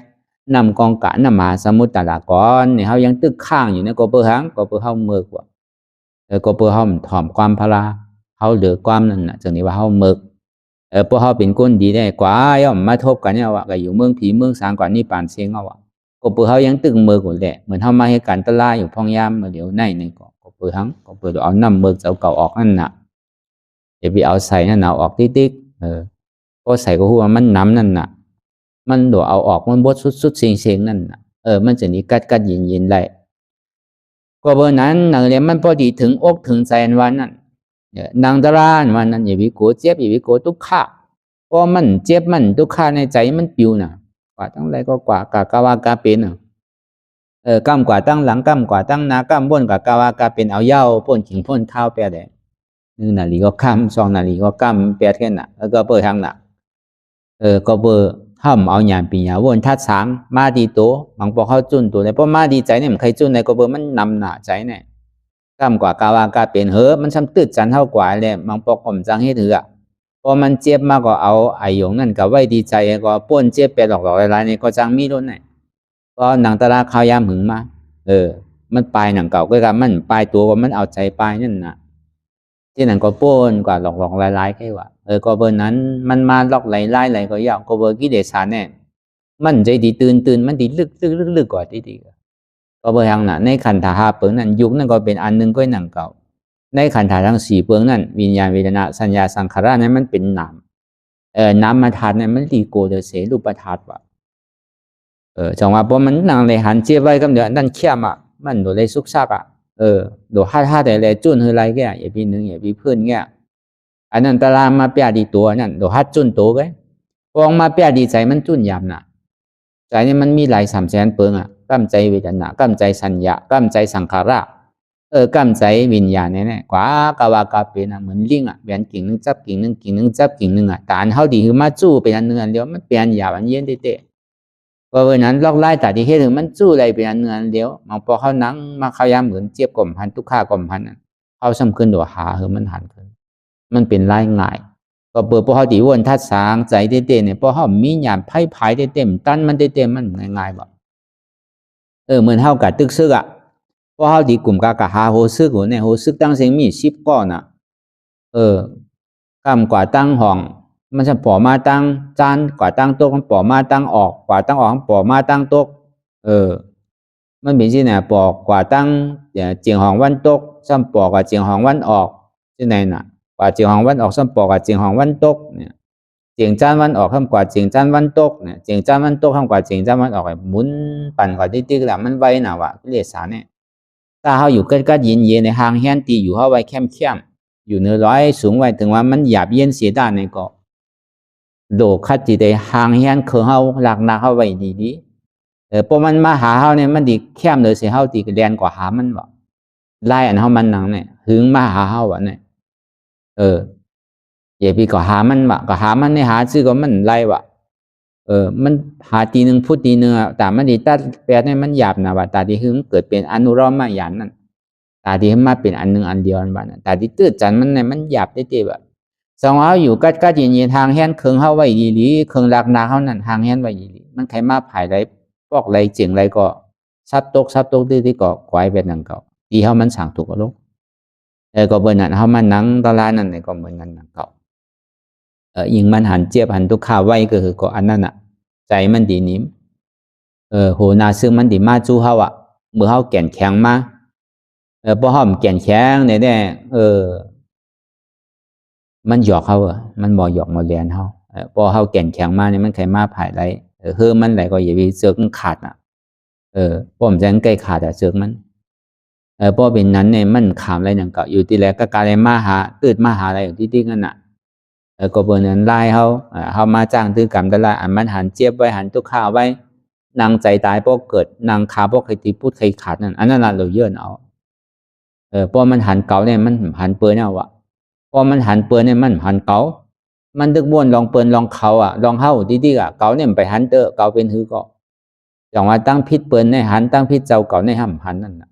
S2: นำกองกะนำมหาสมุทรตะลากรเนี่ยเขายังตึกข้างอยู่เนี่ยก็เปิดหางก็เปิดเข้าเมือกว่าก็เปิดเข้าถ่อมความพลาเขาเหลือความนั่นน่ะจังนี้ว่าเขาเมือกพวกเขาเป็นคนดีได้กว่าย่อมมาทบกันเนี่ยว่าก็อยู่เมืองผีเมืองสางกว่านี่ป่านเสียงเอาว่าก็เปิดเขายังตึงมือกูแหละเหมือนเขามาให้การตะลาอยู่พองยามมาเดี๋ยวในนี่ก็เปิดหังก็เปิดเอาน้ำมือเจ้าเก่าออกนั่นน่ะอย่าไปเอาใส่นั่นเอาออกติ๊กก็ใส่ก็หัวมันน้ำนั่นน่ะมันโดดเอาออกมันบดสุดเสียงนั่นน่ะมันจะนี้กัดยินได้ก็เบอร์นั้นนางเรียนมันพอดีถึงอกถึงใจวันนั้นนางตะลาวันนั้นอย่าไปโกรธเจ็บอย่าไปโกรธทุกข้าเพราะมันเจ็บมันทุกข้าในใจมันปิวน่ะกว่าตั้งไรก็กว่ากาวากาเป็นกำกว่าตั้งหลังกำกว่าตั้งหน้ากำบนกับกาวากาเป็นเอาเย้าพ่นขิงพ่นข้าวแปรแดง1 นาฬิกาก็กำ2 นาฬิกาก็กำแปรแค่น่ะแล้วก็เปิดทางน่ะก็เปิดห้ามเอาหยามปีหยาวนทัดสางมาดีโตบางพอเข้าจุนตัวเลยเพราะมาดีใจเนี่ยมันใครจุนในก็เปิดมันนำหนาใจเนี่ยกำกว่ากาวากาเป็นมันช้ำตืดจันเท่ากว่าเลยบางพอข่มจังให้ถือพอมันเจ็บมากก็เอาไอหยงนั่นกับไว้ดีใจก็ป้นเจ็บไปหลอกหลายๆนี่ก็จังมีรุ่นไหนก็หนังตาข้าวยามหึงมามันปลายหนังเก่าก็กับมันปลายตัวว่ามันเอาใจปลายนั่นน่ะที่นั่นก็ป้นกว่าหลอกหลายๆแค่ว่าก็เบอร์นั้นมันมาหลอกหลายก็ยาวก็เบอร์กิเลสเนี่ยมันใจดีตื่นมันดีลึกกว่าดีก็เบอร์ทางน่ะในขันธาเปิงนั้นยุคนั้นก็เป็นอันนึงก็หนังเก่าในขันธาทั้ง4เปิงนั้นวิญญาณเวทนาสัญญาสังขารนั้นมันเป็นนามนามธาตุนั้นมันดีโกเดเสรูปธาตุว่ะ
S1: จังว่าพอมันนางเลยหันเจี๊ยบไว้กับเดี๋ยวนั่นเข้มอ่ะมันโดนเลยซุกซักอ่ะโดนฮ่าแต่เลยจุนเฮไรแกอย่าพี่นึงอย่าพี่เพื่อนแกอันนั้นตารางมาเปียดีตัวนั่นโดนฮัดจุนตัวแกพอมาเปียดีใจมันจุนยำน่ะใจนี่มันมีหลาย300,000เปิงอ่ะกำใจเวทนา กำใจสัญญากำใจสังขารกำใจวิญญาณเนี่ยกว่ากาวากาเป็นอ่ะเหมือนลิงอ่ะเปลี่ยนกิ่งนึงจับกิ่งนึงกิ่งนึงจับกิ่งนึงอ่ะแต่อันเขาดีคือมาจู้เป็นอันนึงอันเดียวมันเปลี่ยนหยาบอันเย็นเตะเพราะวันนั้นลอกไล่แต่ที่เห็นมันจู้อะไรเป็นอันนึงอันเดียวมองพอเขานั่งมาเขายามเหมือนเจี๊ยบกลมพันทุกข้ากลมพันเขาสำคัญตัวหาคือมันหันขึ้นมันเป็นไล่ง่ายก็เปิดพอเขาดีวนทัดสางใจเตะเนี่ยพอเขามีหยาบไพ่ไพ่เต็มตั้นมันเต็มมันง่ายๆแบบเหมือนเขากัดตึกซึกอ่ะพอเขาดีกลุ่มกากะหาโหซึกเนี่ยโหซึกตั้งเสียงมี10 ก้อนอ่ะกำกว่าตั้งห้องมันจะปอมาตั้งจานกว่าตั้งโต๊ะมันปอมาตั้งออกกว่าตั้งออกปอมาตั้งโต๊ะมันเป็นที่ไหนปอกว่าตั้งเจียงห้องวันโต๊ะซ้ำปอกว่าเจียงห้องวันออกที่ไหนน่ะกว่าเจียงห้องวันออกซ้ำปอกว่าเจียงห้องวันโต๊ะเนี่ยเจียงจานวันออกซ้ำกว่าเจียงจานวันโต๊ะเนี่ยเจียงจานวันโต๊ะซ้ำกว่าเจียงจานวันออกหมุนปั่นกว่าติ๊กๆแหละมันไวน่ะวะเรียกสารเนี่ยถ้าเขาอยู่ใกล้ๆเย็นๆในห้างแฮนตีอยู่เขาไว้เข้มอยู่เนื้อร้อยสูงไว้ถึงว่ามันหยาบเย็นเสียด้านในก็โดคัดจีได้ห่างเฮียนคือเฮาหลักนาเฮาไว้ดีๆพอมันมาหาเฮาเนี่ยมันดีเข้มเลยสิเฮาตีก็แดนกว่าหามันบ่ไล่อันเฮามันนังเนี่ยหึงมาหาเฮาอ่ะเนี่ยอย่าพี่ก็หามันบ่ก็หามันในหาซื่อก็มันไล่ว่ะมันหาทีนึงพูดทีนึงอ่ะแต่มันดีตัดแปลให้มันหยาบนะว่าตาที่หึงเกิดเป็นอนุรมายานนั่นตาที่มาเป็นอันนึงอันเดียวนั่นบ่ตาที่ตื้อจันมันเนี่ยมันหยาบได้ๆแบบสองเขาอยู่กัดเย็นๆทางแฮนเคืองเฮาไว้ดีๆเคืองหลักนาเฮานั่นทางแฮนไว้ดีๆมันใครมาภายไรปอกไรเจียงไรก็ซับตกที่ก็ควายเป็นนังเก่าดีเฮามันสั่งถูกก็ลูกก็เบิ่นนั่นเฮามันนังตลาดนั่นก็เหมือนกันนังเก่ายิงมันหันเจี๊ยบหันทุกข้าไว้ก็คือก็อันนั้นน่ะใจมันดีนิ่มโหนาซึ่งมันดีมาจู้เฮาอ่ะเมื่อเฮาแก่นแข็งมาพอเฮาแก่นแข็งเนี่ยมันหยอกเขามันบ่หยอกมาเรียนเขาพอเขาแก่นแข็งมาเนี่ยมันใครมาผ่ายไรมันไหลก็อย่าไปเสือกขาดอ่ะพอผมจะใกล้ขาดอ่ะเสือกมันพอเป็นนั้นเนี่ยมันขามอะไรอย่างเก่าอยู่ที่แรกก็การมาหาตืดมาหาอะไรอยู่ที่นั่นน่ะก็เบอร์นั้นไล่เขามาจ้างตื้อกรรมแต่ละอันมันหันเจี๊ยบไว้หันทุกข้าวไว้นางใจตายพวกเกิดนางขาพวกใครตีพูดใครขาดนั่นอันนั้นเราเยื่อเอาพอมันหันเก่าเนี่ยมันหันเปื้อนเอาวะพอมันหันเปื้อนเนี่ยมันหันเก่ามันดึกบ้วนลองเปื้อนลองเขาอ่ะลองเฮาดีๆอ่ะเก่าเนี่ยไปหันเตอเก่าเป็นหือก็อย่างว่าตั้งพิษเปื้อนในหันตั้งพิษเจ้าเก่าในห้ำหันนั่นน่ะ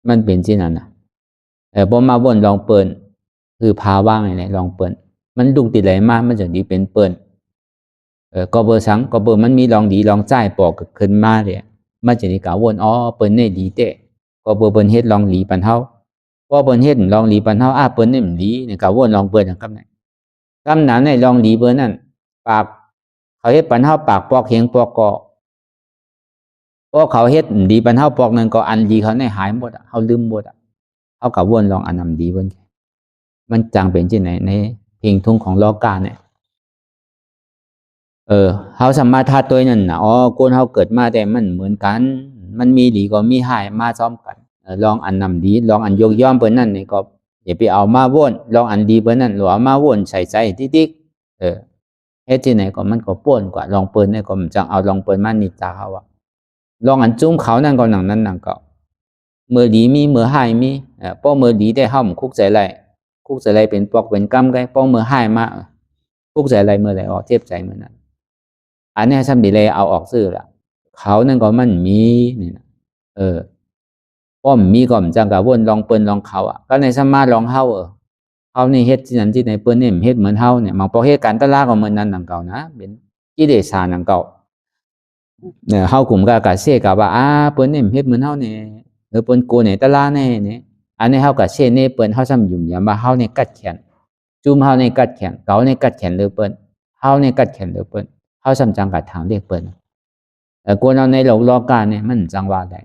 S1: มันเป็นที่นั่นน่ะพอมาบ้วนลองเปื้อนคือพาว่างไงลองเปื้อนมันดุติดไหลมากมันจะดีเป็นเปื้อนก็เบอร์สังก็เบอร์มันมีลองดีลองใจปอกขึ้นมาเลยมันจะดีกล่าววนเปื้อนเนี่ยดีเตะก็เบอร์เปิ้นเฮ็ดลองหลีปันเฮาพอเปิ้นเฮ็ดลองหลีปันเฮาเปิ้นนี่มันหลีเนี่ยก็วนลองเปิ้นกับไหนกำนั้นในลองหลีเปิ้นนั่นปากเขาเฮ็ดปันเฮาปากปอกเฮงปอกกอพอเขาเฮ็ดดีปันเฮาปอกนึงก็อันดีเขาในหายหมดเฮาลืมหมดเฮาก็วนลองอันนำดีเปิ้นมันจังเป็นที่ไหนในเพลงทุ่งของลอกาเนี่ยเฮาสามารถทาตัวนั่นน่ะคนเฮาเกิดมาแต่มันเหมือนกันมันมีหลีก็มีหายมาซ้อมกันลองอันนำดีลองอันยกย่อมเปิ้นนั่นนี่ก็อย่าไปเอามาวนลองอันดีเปิ้นนั่นหรือเอามาวนใส่ติ๊กเฮ็ดที่ไหนก็มันก็ป่วนกว่าลองเปิ้นนี่ก็มันจังเอาลองเปิ้นมานิจาเขาว่าลองอันจุ้มเขานั่นก็หนังนั้นนั่นก็เมื่อดีมีเมื่อหายมีพอเมื่อดีได้เฮาคุกใจไรเป็นปอกเป็นกำไกพอเมื่อหายมาคุกใจไรเมื่อไรเทียบใจเมื่อนั้นอันนี้ซ้ำดีเลยเอาออกซื่อละเขานั่นก็มันมีนี่นะป้อมมีก็มจังกะวนลองเปิ้นลองเขาก็ในสมาลองเฮาเขานี่เฮ็ดที่นั่นที่ไหนเปิ้นนี่เฮ็ดเหมือนเฮาเนี่ยบางพอเฮ็ดการตลาดก็เหมือนนั้นนังเก่านะเป็นกิเลสานังเก่าเนี่ยเฮากลุ่มกะเสกะว่าเปิ้นนี่เฮ็ดเหมือนเฮาเนี่ยเปิ้นโกเนี่ยตลาดเนี่ยอันนี้เฮากะเสนี่เปิ้นเฮาซ้ำยุ่มยามว่าเฮาเนี่ยกัดแขนจุ่มเฮาเนี่ยกัดแขนเก่าเนี่ยกัดแขนเลยเปิ้นเฮาเนี่ยกัดแขนเลยเปิ้นเฮาซ้ำจังกะถามเรียกเปิ้นกวนเอาในโลกโลกาเนี่ยมันจังว่าได้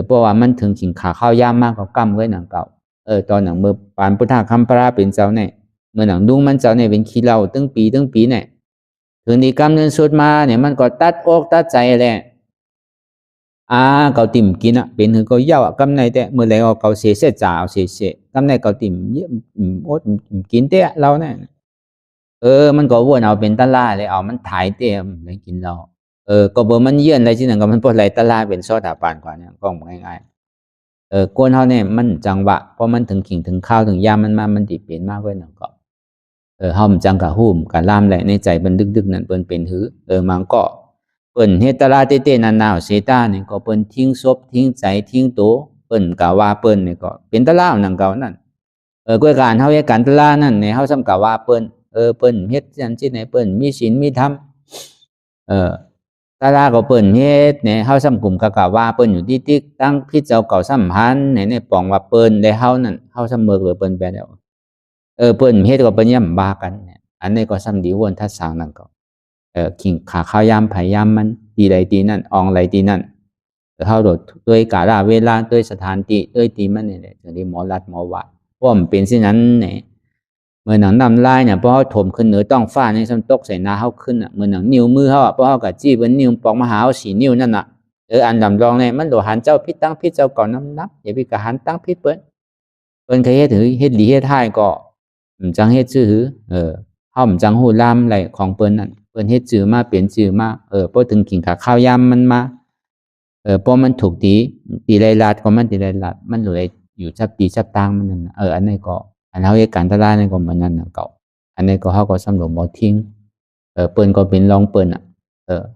S1: เพราะว่ามันถึงขิงขาข้าวยามมากกว่ากำไว้หนังเก่าตอนหนังเมื่อปานพุทธคัมภราเป็นเจ้าเนี่ยเมื่อหนังดุ้งมันเจ้าเนี่ยเป็นขี้เหล้าตั้งปีเนี่ย ถึงดีกำเนินสุดมาเนี่ยมันก็ตัดอกตัดใจแหละเขาติ่มกินเป็นคือเขาเย่ากำในแต่เมื่อไรเขาเสียจ่าวเสียกำในเขาติ่มเยอะอดกินเตะเราเนี่ยมันก็วนเอาเป็นตลาเลยเอามันถ่ายเตะเลยกินเราก็บ่มันเยื่อนอะไรที่นั่นก็มันพอไหลตลาเป็นซอดาปานกว่าเนี่ยก็ง่ายๆกวนเฮาเนี่ยมันจังหวะเพราะมันถึงขิงถึงข้าวถึงยามมันมามันติเป็นมากเว้ยนั่นก็เฮามันจังกะหุ้มกะล่ามแหละในใจมันดึกๆนั่นเปิ้นเป็นหือมันก็เปิ้นเฮ็ดตลาดเต้ๆนานๆเสตานี่ก็เปิ้นทิ้งศพทิ้งใจทิ้งโตเปิ้นกะว่าเปิ้นนี่ก็เป็นตลาดนั่นเก่านั่นกวยการเฮาเฮ็ดการตลาดนั่นนี่เฮาซ้ำกะว่าเปิ้นเปิ้นเฮ็ดจังซี่ไหนเปิ้นมีศีลมีธรรมตลาดก็เปิ้นเฮ็ดเนี่ยเฮาซ้ำกลุ่มกะว่าเปิ้นอยู่ที่ติ๊กตั้งพิเจ้าเก่าสัมพันธ์ในปองว่าเปิ้นได้เฮานั่นเฮาซ้ำเมิกหรือเปิ้นแปลแล้วเปิ้นเฮ็ดก็เปิ้นย่ำบากันเนี่ยอันนี้ก็ซ้ำดีวนทัดสางนั่นก็ขิงขาข้าวยามไผยามมันตีใดตีนั่นอองไหลตีนั่นเฮาโดดด้วยกาลเวลาด้วยสถานที่ด้วยตีมันนี่แหละจังได๋หมอรัดหมอว่าเพราะมันเป็นเช่นนั้นเนี่ยเมื่อหนังน้ำลายเนี่ยเพราะเขาถมขึ้นเหนือต้องฟ้าในซ้ำตกใส่หน้าเขาขึ้นเมื่อหนังนิ้วมือเขาเพราะเขากับจี้เป็นนิ้วปอกมหาสีนิ้วนั่นอันดำรองเนี่ยมันโดหันเจ้าพิษตั้งพิษเจ้าก่อนน้ำนับอย่าไปกะหันตั้งพิษเปิ้นเคยเฮ็ดถือเฮ็ดดีเฮ็ดท้ายก็จังเฮ็ดชื่อเฮาจังฮู้ลามไหลของเปิ้นนั่นเปิ้นเฮ็ดชื่อมาเปลี่ยนชื่อมาพอถึงขิงขาข้าวยามมันมาพอมันถูกตีไรลาดก็มันตีไรลาดมันเลยอยู่ชับตีชับตางมันนั่นอันนี้ก็อันเฮาเฮ็ดการตลาดนี่ก็เหมือนนั้นเก่าอันนี้ก็เฮาก็สำรวจบ่ทิ้งเปิ้นก็เป็นรองเปิ้น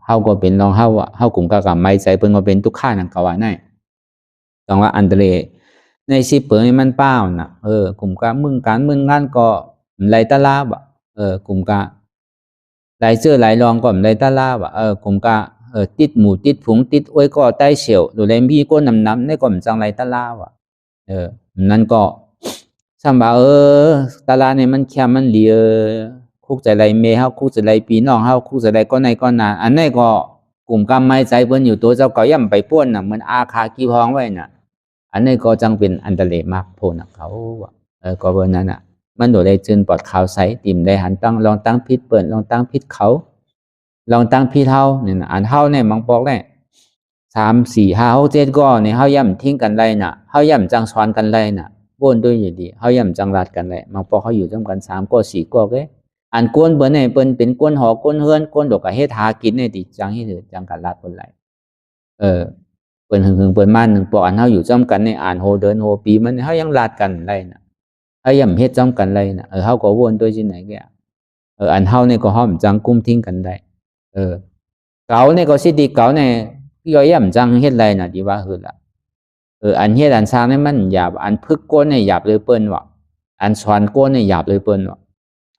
S1: เฮาก็เป็นรองเฮากลุ่มกับไม้ใจเปิ้นก็เป็นทุกข้านั่นก็ว่าได้ต้องว่าอันเดรในสิเปิ้นมันเป้าน่ะกลุ่มกับมึงการมึงงานก็ไหลตลาดกลุ่มกับไหลเสื้อไหลรองก็ไหลตลาดกลุ่มกับติดหมูติดผงติดอ้วยก็ใต้เฉียวหรือแลมีก็น้ำในก็จังไหลตลาดนั่นก็ซ้ำว่าตลาดเนี่ยมันแค่มันเหลียคุกใจไรเมเฮาคุกใจไรปีน้องเฮาคุกใจไรก็ในก็นานอันนี้ก็กลุ่มกำไม้ใจเพิ่นอยู่ตัวเจ้าเก่าย่ำไปป้วนน่ะเหมือนอาคากีพองไว้น่ะอันนี้ก็จังเป็นอันตรายมากโพน่ะเขาก็เบิ่นนั้นน่ะมันโดดได้จืนปลอดข่าวใสติ่มได้หันตั้งลองตั้งพิษเปิ้นลองตั้งพิษเขาลองตั้งพิษเฮานี่น่ะอันเฮาเนี่ยมังบอกได้3 4 5 6 7ก็นี่เฮาย่ำทิ้งกันไรน่ะเฮาย่ำจังสอนกันไรน่ะวนด้วยอยู่ดีเฮาย่ำจังรัดกันเลยมังพอเขาอยู่ร่วมกัน3ก็4ก็เด้อันกวนเปิ้นเนี่ยเปิ้นเป็นกวนหอกวนเฮือนกวนดอกก็เฮ็ดหากินเนี่ยติจังเฮ็ดจังกันรัดเปิ้นไหลเปิ้นหึงๆเปิ้นมา1ปออันเฮาอยู่ร่วมกันเนี่ยอ่านโหเดินโหปีมันเฮายังรัดกันได้น่ะเฮาย่ำเฮ็ดร่วมกันเลยน่ะเฮาก็วนด้วยจิไหนแกอันเฮาเนี่ยก็ฮ้อมจังกุมทิ้งกันได้เก่าเนี่ยก็สิดีเก่าเนี่ยย่อยย่ำจังเฮ็ดไรน่ะดีว่าคือล่ะอันเฮ็ดอันสร้างนี่มันหยาบอันพึกก้นเนี่ยหยาบเลยเปิ้นว่าอันสอนก้นเนี่ยหยาบเลยเปิ้นว่า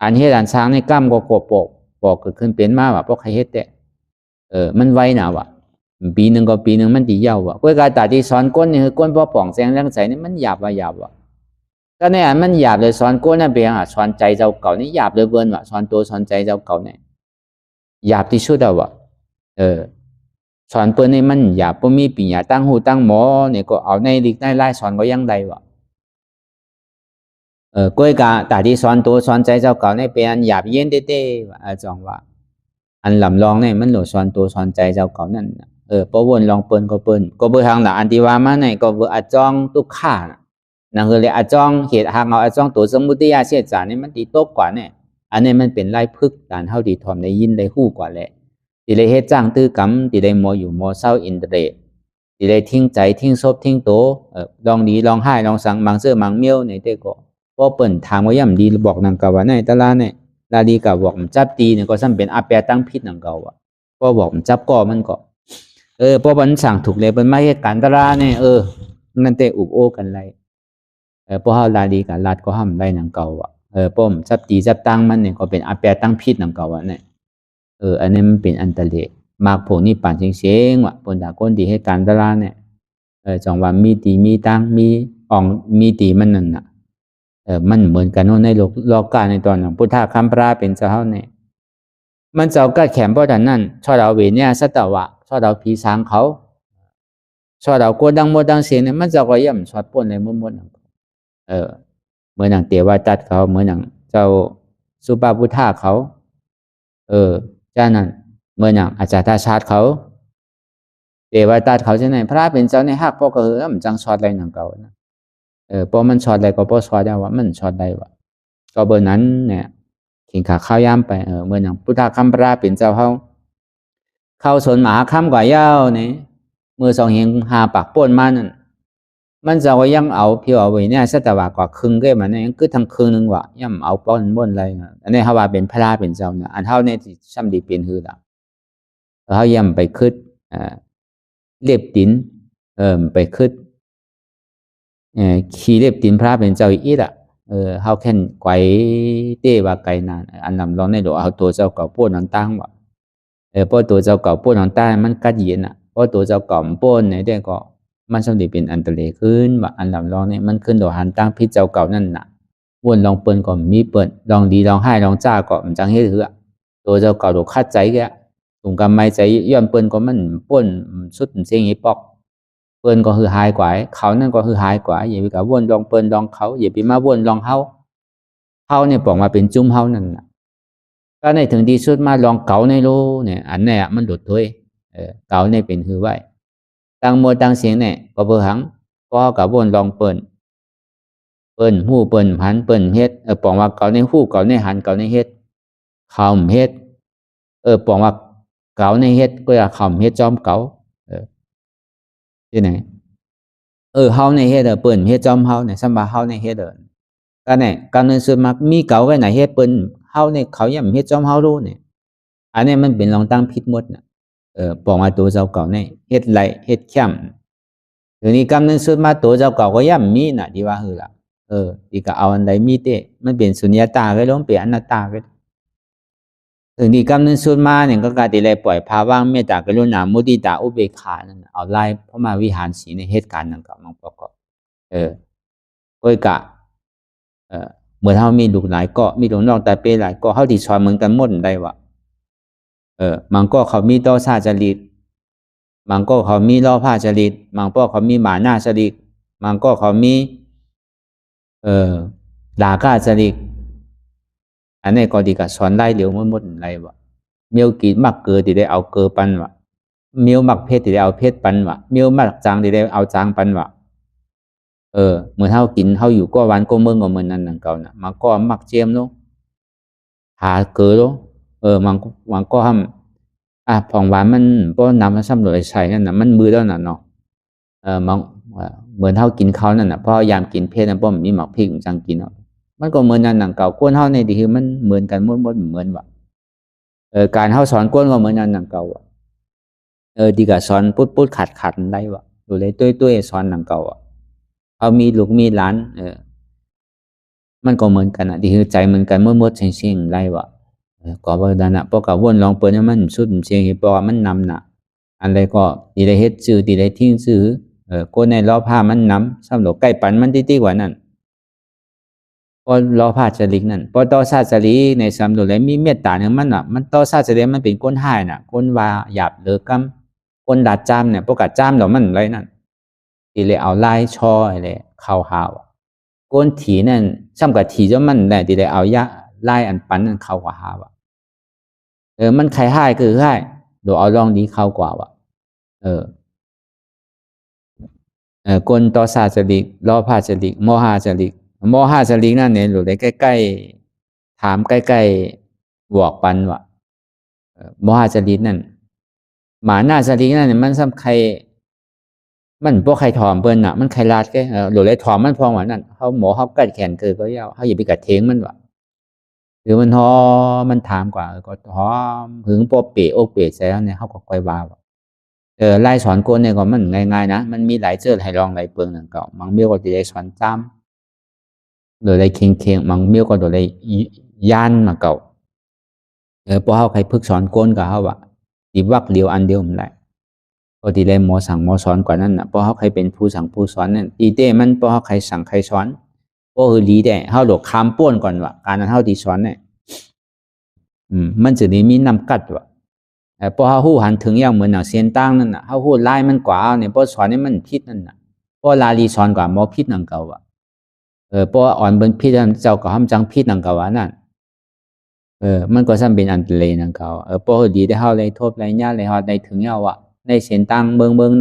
S1: อันเฮ็ดอันสร้างนี่กล้ามก็กบปอกเกิดขึ้นเป็นมาว่าเพราะใครเฮ็ดแต่มันไวน่ะว่าปีนึงก็ปีนึงมันสิยาวว่าก้อยกาตาที่สอนก้นนี่คือก้นบ่ป่องแสงแรงใสนี่มันหยาบว่าก็เนี่ยอันมันหยาบเลยสอนก้นน่ะเปียงสอนใจเจ้าเก่านี่หยาบเลยเปิ้นว่าสอนตัวสอนใจเจ้าเก่าเนี่ยหยาบที่สุดแล้วว่าสอนเปิ้นนี่มันหยาบบ่มีปัญญาตั้งหูตั้งหมอเนี่ยก็เอาในลิกในไล่สอนก็ยังได้ว่าก้อยกาตาที่สอนตัวสอนใจเจ้าเก่าเนี่ยเป็นอันหยาบเย็นเต้ๆว่าจองว่าอันลำลองเนี่ยมันโหลสอนตัวสอนใจเจ้าเก่านั่นพอวนลองเปิ้นก็เปิ้นก็เบิ่ทางละอันที่ว่ามาเนี่ยก็เบิ่อจองทุกข้านั่นคือเลยอจองเหตุหากเอาอจองตัวสมุติยาเสียจานี่มันตีตกกว่าเนี่ยอันนี้มันเป็นไล่พึกการเฮาดีทอมได้ยินได้ฮู้กว่าแหละที่ได้เฮ็ดจ้างตื้อกำที่ได้หมออยู่หมอเศร้าอินเตอร์เน็ตที่ได้ทิ้งใจทิ้งศพทิ้งโตลองดีลองให้ลองสั่งบางเสื้อบางเมียวในเต้ก็พอเปิ้นถามว่าย่ำดีบอกนางกะว่าในตลาดเนี่ยลาดีกะบอกมันจับตีเนี่ยก็ซ้ำเป็นอาแปตั้งพิษนางเก่าว่าพอบอกมันจับก็มันก็พอมันสั่งถูกเลยเปิ้นมาเฮ็ดการตลาดเนี่ยนั่นเต้อุบโอกันไรพอเฮาลาดีกะลาดก็ห้ามได้นางเก่าว่าป้อมจับตีจับตั้งมันเนี่ยก็เป็นอาแปตั้งพิษนางเก่าว่าเนี่ยอันนี้มันเป็นอันตรายมากพวกนี้ป่านเสียงว่ะปนดาก้นดีให้การตลาดเนี่ยจังว่ามีตีมีตั้งมีอ่องมีตีมันนั่นน่ะมันเหมือนกันในโลกาในตอนของพุทธคำพระเป็นเจ้าเนี่ยมันเจ้าก็แข็งเพราะฉะนั้นชอบเราเวเนี่ยสัตวะชอบเราผีสางเขาชอบเราโกดังโมดังเสียงเนี่ยมันเจ้าก็ย่ำชอบปนเลยมุ่นเหมือนอย่างเทวทัตเขาเหมือนอย่างเจ้าสุปาพุทธาเขา
S2: จ้านั่นเมื่ออย่างอาจารย์ตาชาติเขาเทวตาเขาจะไหนพระเป็นเจ้าในหักพ่อก็มันจังชอดอะไรหนังเก่านะพอมันชอดอะไรก็พอชอดได้ว่ามันชอดได้ว่าก็เบอร์นั้นเนี่ยขิงขาข้าวย่ำไปเมื่ออย่างพุทธคัมภราเป็นเจ้าเข้าสนหมาข้ามกว่าเย้าเนี่ยมือสองเห็นหาปากป่นมานั่นมันจะว่าย่ำเอาเพียวเอาไว้เนี่ยสัตว์ว่ากว่าครึ่งก็มันเนี่ยคือทั้งครึ่งนึงว่าย่ำเอาป้อนบ่นอะไรอันนี้เขาว่าเป็นพระเป็นเจ้าเนี่ยอันเท่าเนี่ยซ้ำดีเป็นหือละเขาย่ำไปคืดเล็บตินไปคืดขี่เล็บตินพระเป็นเจ้าอีกอ่ะเขาแค่ไกวเต้ว่าไกนานอันนำร้องในหลวงเอาตัวเจ้าเก่าป้นนั้นตั้งว่าเพราะตัวเจ้าเก่าป้นนั้นตั้งมันกัดเย็นอ่ะเพราะตัวเจ้าเก่าป้นเนี่ยได้ก็มันสมเด็จเป็นอันตรายขึ้นว่าอันนำร้องเนี่ยมันขึ้นโดยหันตั้งพิษเจ้าเก่านั่นน่ะวนลองเปิ้นก็มีเปิ้นลองดีลองให้ลองจ้าก็มันจังเฮ็ดเหือตัวเจ้าเก่าถูกคัดใจแกถุงกำไม้ใจย้อนเปิ้นก็มันป้นสุดเสียงอีปอกเปิ้นก็คือหายกว่าเขานั่นก็คือหายกว่าอย่าไปกับวนลองเปิ้นลองเขาอย่าไปมาวนลองเฮาเนี่ยบอกมาเป็นจุ้มเฮานั่นน่ะก็ในถึงที่สุดมาลองเก่าในรู้เนี่ยอันนี้มันหลุดถ้วยเก่าในเป็นคือไว้ตั้งมวตั้งเสียงเนี่ยก็เบอร์หังก็กับวนลองเปิ้นหู้เปิ้นหันเปิ้นเฮ็ดบอกว่าเก่าในหู้เก่าในหันเก่าในเฮ็ดเขาเฮ็ดบอกว่าเก่าในเฮ็ดก็อย่าเขาเฮ็ดจอมเก่าที่ไหนเฮาในเฮ็ดเปิ้นเฮ็ดจอมเฮาเนี่ยสำบ่าเฮาในเฮ็ดก็เนี่ยการนั้นส่วนมากมีเก่าไว้ไหนเฮ็ดเปิ้นเฮาเนี่ยเขาย่ำเฮ็ดจอมเฮารู้เนี่ยอันนี้มันเป็นลองตั้งผิดหมดน่ะบอกมาตัวเจ้าเก่าเนี่ยเฮ็ดไรเฮ็ดเข้มทีนี้กำนั้นส่วนมาตัวเจ้าเก่าก็ย่ำมีน่ะที่ว่าคือล่ะดีก็เอาอันใดมีเตะมันเป็นสุญญตาก็ลงเป็นอนัตตาก็ถึงที่กำนั้นส่วนมาเนี่ยก็การที่ได้ปล่อยภาวะเมตตากรุณามุทิตาอุเบกขานั่นเอาไล่เพราะมาวิหารศีลในเหตุการณ์นั้นก็มันประกอบก็กะเมื่อเฮามีลูกหลายก็มีลูกน้องแต่เป็นหลายก็เฮาที่สอนเหมือนกันหมดได้ว่ามันก็เขามีต่อซาจริตมันก็เขามีล้อผ้าจริตมันก็เขามีหมาหน้าจริตมันก็เขามีด่าก้าจริตอันนี้ก็ดีกับสอนไล่เหลียวหมดไรวะเมียวกินมักเกลือที่ได้เอาเกลือปันวะเมียวมักเพชรที่ได้เอาเพชรปันวะเมียวมักจางที่ได้เอาจางปันวะเมื่อเฮากินเฮาอยู่ก็วันก็เมืองก็เหมือนนั้นนั่นเก่าน่ะมันก็มักเจียมเนาะหาเกลือเนาะมันก็ทำผ่องหวานมันก็นำมาซ้ำเลยใส่นั่นน่ะมันมือแล้วน่ะเนาะมันเหมือนเฮากินข้าวนั่นน่ะพอยามกินเพชรน่ะบ่มีหมักพริกจังกินเนาะมันก็เหมือนนั้นนั่นเก่าก้นเฮาในที่คือมันเหมือนกันหมดเหมือนว่าการเฮาสอนก้นก็เหมือนนั้นนั่นเก่าอ่ะดีก็สอนปุ๊ดขัดได้ว่าดูเลยตุ้ยสอนนั่นเก่าอ่ะเอามีลูกมีหลานมันก็เหมือนกันอ่ะที่คือใจเหมือนกันหมดเสียงไรวะก็บ่ได้น่ะเพราะกับวนลองเปิ้นมันสุดเสียงเพราะว่ามันนำน่ะอันใดก็ที่ได้เฮ็ดชื่อที่ได้ทิ้งชื่อคนในล้อผ้ามันนำซ้ำดอกใกล้ปันมันติกว่านั้นพอล้อผ้าจริกนั่นพอต่อซาจริในซ้ำดอกเลยมีเมตตาเนี่ยมันน่ะมันต่อซาจริมันเป็นคนหายน่ะคนว่าหยาบเหลือกำคนดัดจามเนี่ยพวกกัดจามดอกมันไรนั่นที่เลยเอาลายช่ออะไรเข้าหาวก้นถีนั่นซ้ำกับถีเจ้ามันได้ที่ได้เอายะไล่อันปันนั่นเข้ากว่าหาวะมันใครให้คือให้ดูเอาลองดีเข้ากว่าวะก้นต่อซาจริกล้อผ้าจริกโมหาจริกนั่นเนี่ยหลุดได้ใกล้ๆถามใกล้ๆบอกปันวะโมหาจริกนั่นหมาหน้าจริกนั่นเนี่ยมันซ้ำใครมันพวกใครถอมเปิ้นน่ะมันใครลาดแกหรือเลยถอมมันพองว่านั่นเขาหมอเขากัดแขนคือก็ยาวเขาอย่าไปกัดเทงมันวะหรือมันหอมันถามกว่าก็หอมหึงปอเปะโอเปะใส่แล้วเนี่ยเขาก็ค่อยว่าไล่สอนคนเนี่ยก็มันง่ายๆนะมันมีหลายเจอให้ลองหลายเปิงนั่นก็บางเมียวก็ได้สอนจ้ำหรือได้เคียงบางเมียวก็ได้ย่านมาเก่าพอเขาใครพึกสอนคนกับเขาว่าดีวักเดียวอันเดียวมันไรพอที่ได้หมอสั่งหมอสอนกว่านั้นน่ะเพราะเขาใครเป็นผู้สั่งผู้สอนนั่นอีเต้มันเพราะเขาใครสั่งใครสอนก็คือดีได้เขาหลอกคำป้วนก่อนว่าการนั้นเขาที่สอนเนี่ยมันจะได้มีนำกัดว่าเพราะเขาหู้หันถึงอย่างเหมือนหนังเสียนตั้งนั่นน่ะเขาหู้ไล่มันกว่าเนี่ยเพราะสอนนี่มันพิษนั่นน่ะเพราะลาลีสอนกว่าหมอพิษนั่งเก่าว่าเพราะอ่อนบนพิษเจ้าก็ห้ามจังพิษนั่งเก่าว่านั่น มันก็ซ้ำเป็นอันตรายนั่นเขาพอดีได้เฮาเลยทบเลยญาเลยฮอดได้ถึงเอาอ่ะในเส้นตั้งเบิ่ง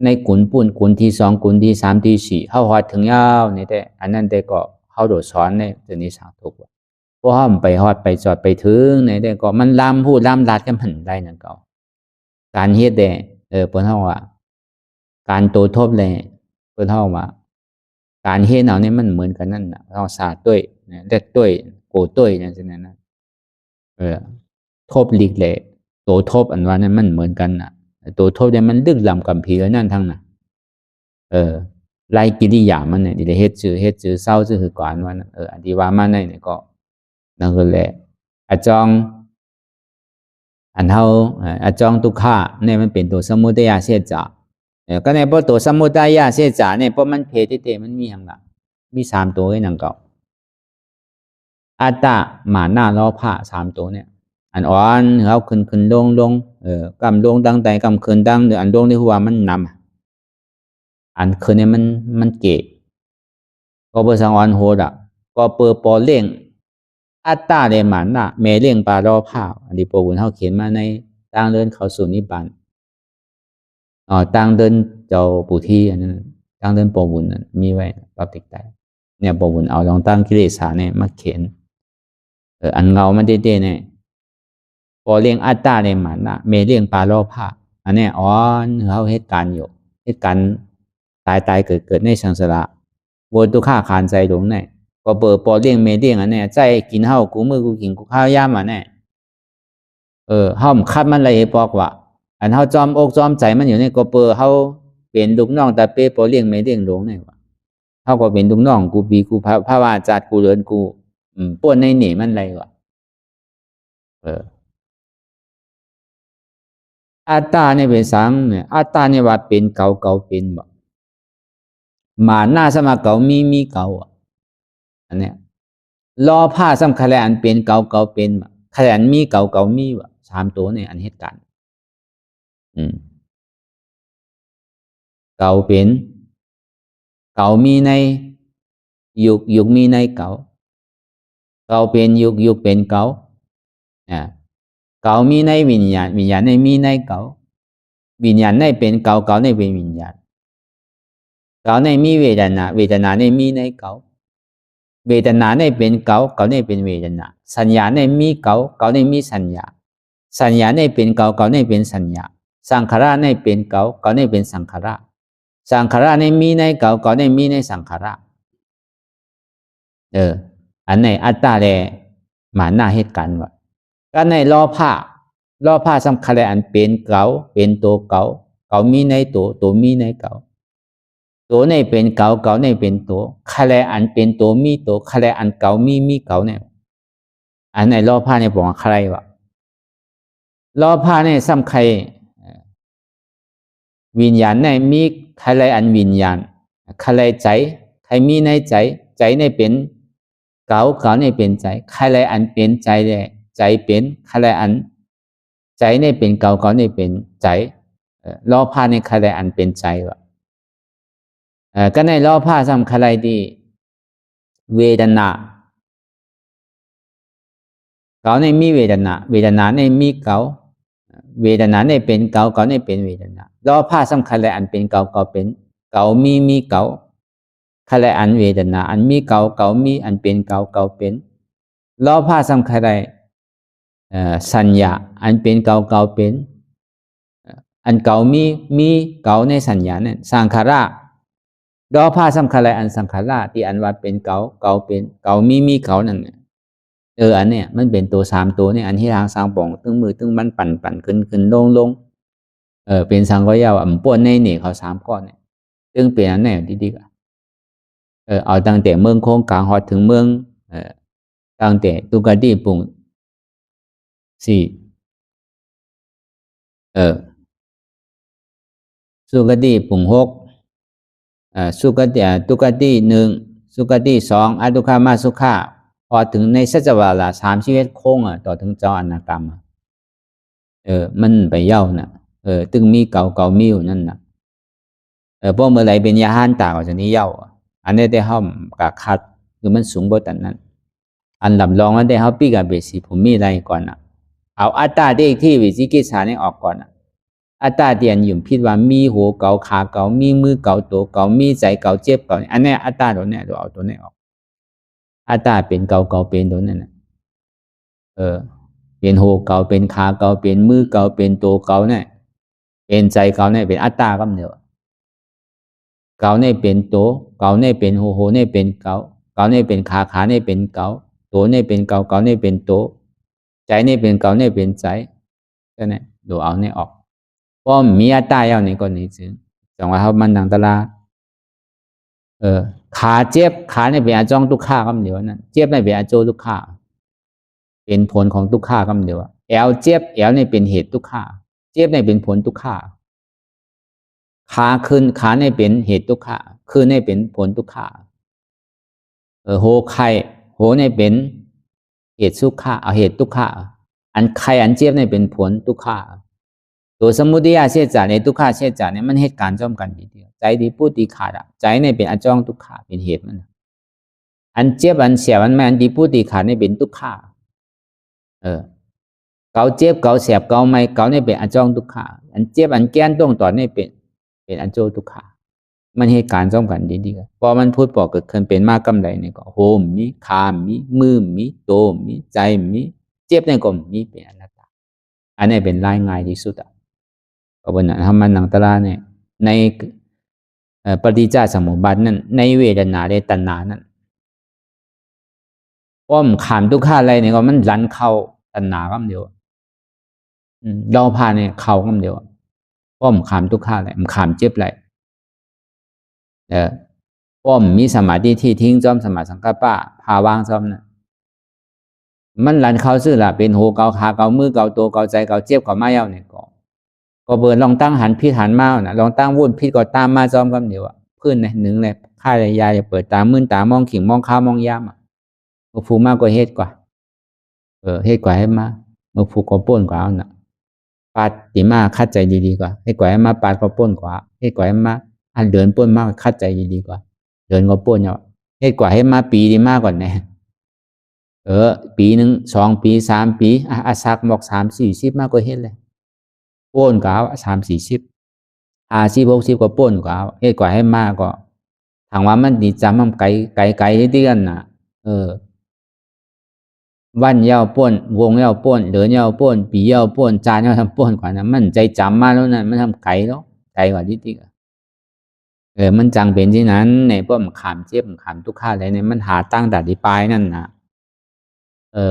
S2: ในกุนปุ่นกุนที่2กุนที่3ที่4เฮาฮอดถึงเอานี่แต่อันนั้นแต่ก็เฮาโดดสอนในตัวนี้สร้างทุกข์พอเฮาไปฮอดไปจอดไปถึงนี่แต่ก็มันล้ำพูดล้ำลัดกันหันได้นั่นก็การเฮ็ดได้เพิ่นเฮาว่าการโตทบเลยเพิ่นเฮาว่าการเฮ็ดเอานี่มันเหมือนกันนั่นน่ะเฮาสาด้วยนะเด็ดด้วยโกด้วยจังซี่นั่นน่ะทบลีกแหละโตทบอันว่านั้นมันเหมือนกันน่ะโตทบเนี่ยมันลึกล้ำกัมพีนั่นทั้งน่ะไล่กิริยามันเนี่ยดิเฮ็ดชื่อเศร้าชื่อก่อนว่าอันที่ว่ามาในเนี่ยก็นั่นก็แหละอาจองอันเฮาอาจองทุกข์ะเนี่ยมันเป็นตัวสมุทัยเสียจาก็ในพอตัวสมุทัยเสียจาเนี่ยเพราะมันเพศที่เตมันมีหั่นล่ะมี3ตัวไอ้นั่นก็อัตตะมานะโลภะ3ตัวเนี่ยอันอ่อนเฮาขึ้นลงกำลงตั้งแต่กำขึ้นตั้งอันลงที่หัวมันนำอันขึ้นเนี่ยมันเกะก็เบอร์สังอ่อนโหดอ่ะก็เปิดปอเล่งอัตตาเรมันน่ะเมเล่งปาโลภะอันนี้พระบุญเฮาเขียนมาในทางเดินเข้าสู่นิพพานทางเดินเจ้าปู่ที่อันนั้นทางเดินพระบุญนั้นมีไว้ปรับติดใจเนี่ยพระบุญเอาลองตั้งกิเลสเนี่ยมาเขียนอันเงามันเด้ๆเนี่ยพอเลี้ยงอัตตาเรมันน่ะเมเลี้ยงปาโลภะอันนี้อ๋อเฮาเหตุการณ์อยู่เหตุการณ์ตายเกิดในสังสารวัฏทุกข์ขานใจหลงเนี่ยก็เปิดปอเลี้ยงเมเลี้ยงอันนี้ใจกินเฮากูมือกูกินกูข้าวยามอันนี้เฮาคัดมันเลยบอกว่าอันเฮาจอมอกจอมใจมันอยู่ในก็เปิดเฮาเป็นลูกน้องแต่เป้ปอเลี้ยงเมเลี้ยงหลงเนี่ยว่าเฮาก็เป็นลูกน้องกูปีกูพระว่าจัดกูเลินกูป่วนในหนีมันอะไรวะอัตตาเนี่ยเป็นสังเนี่ยอัตตาเนี่ยว่าเป็นเก่าเป็นบ่มาหน้าสมาเก่ามีเก่าอันเนี้ยรอผ้าสำคัญอันเป็นเก่าเป็นขยันมีเก่ามีบ่3ตัวเนี่ยอันเหตุการณ์เก่าเป็นเก่ามีในยุคมีในเก่าเป็นยุคเป็นเก่าเก่ามีในวิญญาณในมีในเก่าวิญญาณในเป็นเก่าในเป็นวิญญาณเก่าในมีเวทนาในมีในเก่าเวทนาในเป็นเก่าในเป็นเวทนาสัญญาในมีเก่าในมีสัญญาในเป็นเก่าในเป็นสัญญาสังขารในเป็นเก่าในเป็นสังขารสังขารในมีในเก่าในมีในสังขารอันไหนอัตตาแลหมาหน้าเหตุการณ์ว่าก็ในรอผ้าสำคัญอันเป็นเก่าเป็นตัวเก่ามีในตัวมีในเก่าตัวในเป็นเก่าในเป็นตัวคะแลอันเป็นตัวมีตัวคะแลอันเก่ามีเก่าเนี่ยอันไหนรอผ้าเนี่ยบอกว่าใครวะรอผ้าเนี่ยสำคัญวิญญาณในมีคะแลอันวิญญาณคะแลใจใครมีในใจในเป็นเก่าในเป็นใจคะแลอันเป็นใจเลยใจเป็นคะแลอันใจในเป็นเก่าในเป็นใจรอผ้าในคะแลอันเป็นใจวะก็ในรอผ้าสำคัญอะไรดีเวทนาเก่าในมีเวทนาในมีเก่าเวทนาในเป็นเก่าในเป็นเวทนารอผ้าสำคัญอะไรอันเป็นเก่าเป็นเก่ามีเก่าคะแลอันเวทนาอันมีเก่ามีอันเป็นเก่าเป็นรอผ้าสำคัญอะไรสัญญาอันเป็นเก่าเป็นอันเก่ามีเก่าในสัญญาเนี่ยสังขารรอผ้าสำคัญอะไรอันสังขารที่อันว่าเป็นเก่าเป็นเก่ามีเก่านั่นอันเนี้ยมันเป็นตัว3ตัวเนี่ยอันที่ทางสร้างป่องตึงมือตึงมันปั่นขึ้นลงเป็นสังก็ยาวป่วนในนี่เขา3ก้อนเนี่ยตึงเปลี่ยนอันไหนดีๆเอาตั้งแต่เมืองโค้งกลางฮอดถึงเมืองตั้งแต่ตุกดีปุ่ง4สุกดีปุ่ง6สุกดีตุกดี1สุกดี2อทุคามาสุขาพอถึงในสัจวาระ3ชีวิตโค้งต่อถึงเจ้าอนาคามมันไปเย้าน่ะตึงมีเก่ามีอยู่นั่นน่ะพวกเมื่อไหร่เป็นยาหันตาก็จะนี้เย้าอันนี้ได้ห้อมกะคัดคือมันสูงบ่ตันนั้น อันดับรองว่าได้เขาปีกับเบสิผมมีอะไรก่อนนะเอาอัตตาได้ที่วิจิกิจฉาเนี่ยออกก่อนนะอัตตาเดียนอยู่พิดว่ามีหัวเก่าขาเก่ามีมือเก่าตัวเก่ามีใจเก่าเจ็บเก่าอันนี้อัตตาตัวเนี้ยเราเอาตัวนี้ออกอัตตาเป็นเก่าเก่าเป็นตัวนั้นนะเป็นหัวเก่าเป็นขาเก่าเป็นมือเก่าเป็นตัวเก่าเนี่ยเป็นใจเก่าเนี่ยเป็นอัตตาก็เดียวเก่าเนี่ยเป็นตัวเก่าเนี่ยเป็นหัวเนี่ยเป็นเก่าเก่าเนี่ยเป็นขาเนี่ยเป็นเก่าตัวเนี่ยเป็นเก่าเนี่ยเป็นตัวใจเนี่ยเป็นเก่าเนี่ยเป็นใจก็เนี่ยดูเอาเนี่ยออกเพราะมีอัตตาอย่างนี้ก็นี่จึงจังว่าเขามันดังตลาขาเจ็บขาเนี่ยเป็นอาจองทุกข้าก็เดียวนั่นเจ็บเนี่ยเป็นอาโจทุกข้าเป็นผลของทุกข้าก็เดียวแอลเจ็บแอลเนี่ยเป็นเหตุทุกข้าเจ็บเนี่ยเป็นผลทุกข้าขาขึ้นขาเนี่ยเป็นเหตุทุกข้าขึ้นเนี่ยเป็นผลทุกข้าโหไข่โหเนี่ยเป็นเหตุสุขะเอาเหตุทุกขะอันไข่อันเจ็บเนี่ยเป็นผลทุกขะตัวสมุทัยเสียจากในทุกขะเสียจากเนี่ยมันเหตุการณ์จอมกันทีเดียวใจที่พูดตีขาดอ่ะใจเนี่ยเป็นอจองทุกขะเป็นเหตุมันอันเจ็บอันเสียอันไม่อันที่พูดตีขาดเนี่ยเป็นทุกขะเกาเจ็บเกาเสียบเกาไม่เกาเนี่ยเป็นอจองทุกขะอันเจ็บอันแก้นต้องต่อเนี่ยเป็นอโจทุกขะมันเหตุการณ์จอมกันดีๆพอมันพูดบอกเกิดขึ้นเป็นมากกำไรเนี่ยก็โหมมีคามมีมือมีโตมีใจมีเจ็บเนี่ยก็มีเป็นอนัตตาอันนี้เป็นรายง่ายที่สุดอ่ะก็บนนั้นทำมันหนังตลาเนี่ยในปฏิจจสมุปบาทนั้นในเวทนาในตัณหานั้นอ้อมขามทุกข้าอะไรเนี่ยก็มันลันเข้าตัณหาคำเดียวเราพาเนี่ยเข้าคำเดียวอ้อมขามทุกข้าอะไรมันขามเจ็บอะไรป้อมมีสมาธิที่ทิ้งจอมสมาสังกัปปะพาวางจอมนะมันหลันเขาซื่อละเป็นหูเกาขาเกามือเกาตัวเกาใจเกาเจ็บเกามาเย้าเนี่ยก็เบิร์ลองตั้งหันพิษหันมานะลองตั้งวุ่นพิษก็ตามมาจอมกันเดียวพื้นเนี่ยหนึ่งเลยค่ายยาจะเปิดตามื่นตามองขิงมองข้าวมองยามมือฟูมากกว่าเฮ็ดกว่าเฮ็ดกว่าให้มามือฟูก็ป้นกว่าเอาน่ะปาดตีมาคัดใจดีๆกว่าเฮ็ดกว่าให้มาปาดก็ป้นกว่าเฮ็ดกว่าให้มาอันเดินป้นมากคัดใจดีกว่าเดินก็ป้นเนาะเฮ็ดกว่าให้มาปีดีมากกว่าแน่ปีหนึ่ง2 ปี3 ปีอาซักบอก30-40มากกว่าเฮ็ดเลยป้นกว่า30-40 50 60ก็ป้นกว่าเฮ็ดกว่าให้มากก็ทางว่ามันดีจำมันไกลที่กันน่ะวันเย้าป้นวงเย้าป้นเดินเย้าป้นปีเย้าป้นจานเย้าทำป้นกว่านั้นมันใจจำมาแล้วนั่นมันทำไกลแล้วไกลกว่าที่มันจังเป็นที่นั้นในพวกมันขามเจ็บมันขามทุกข้าอะไรเนี่ยมันหาตั้งแต่ที่ปลายนั่นนะ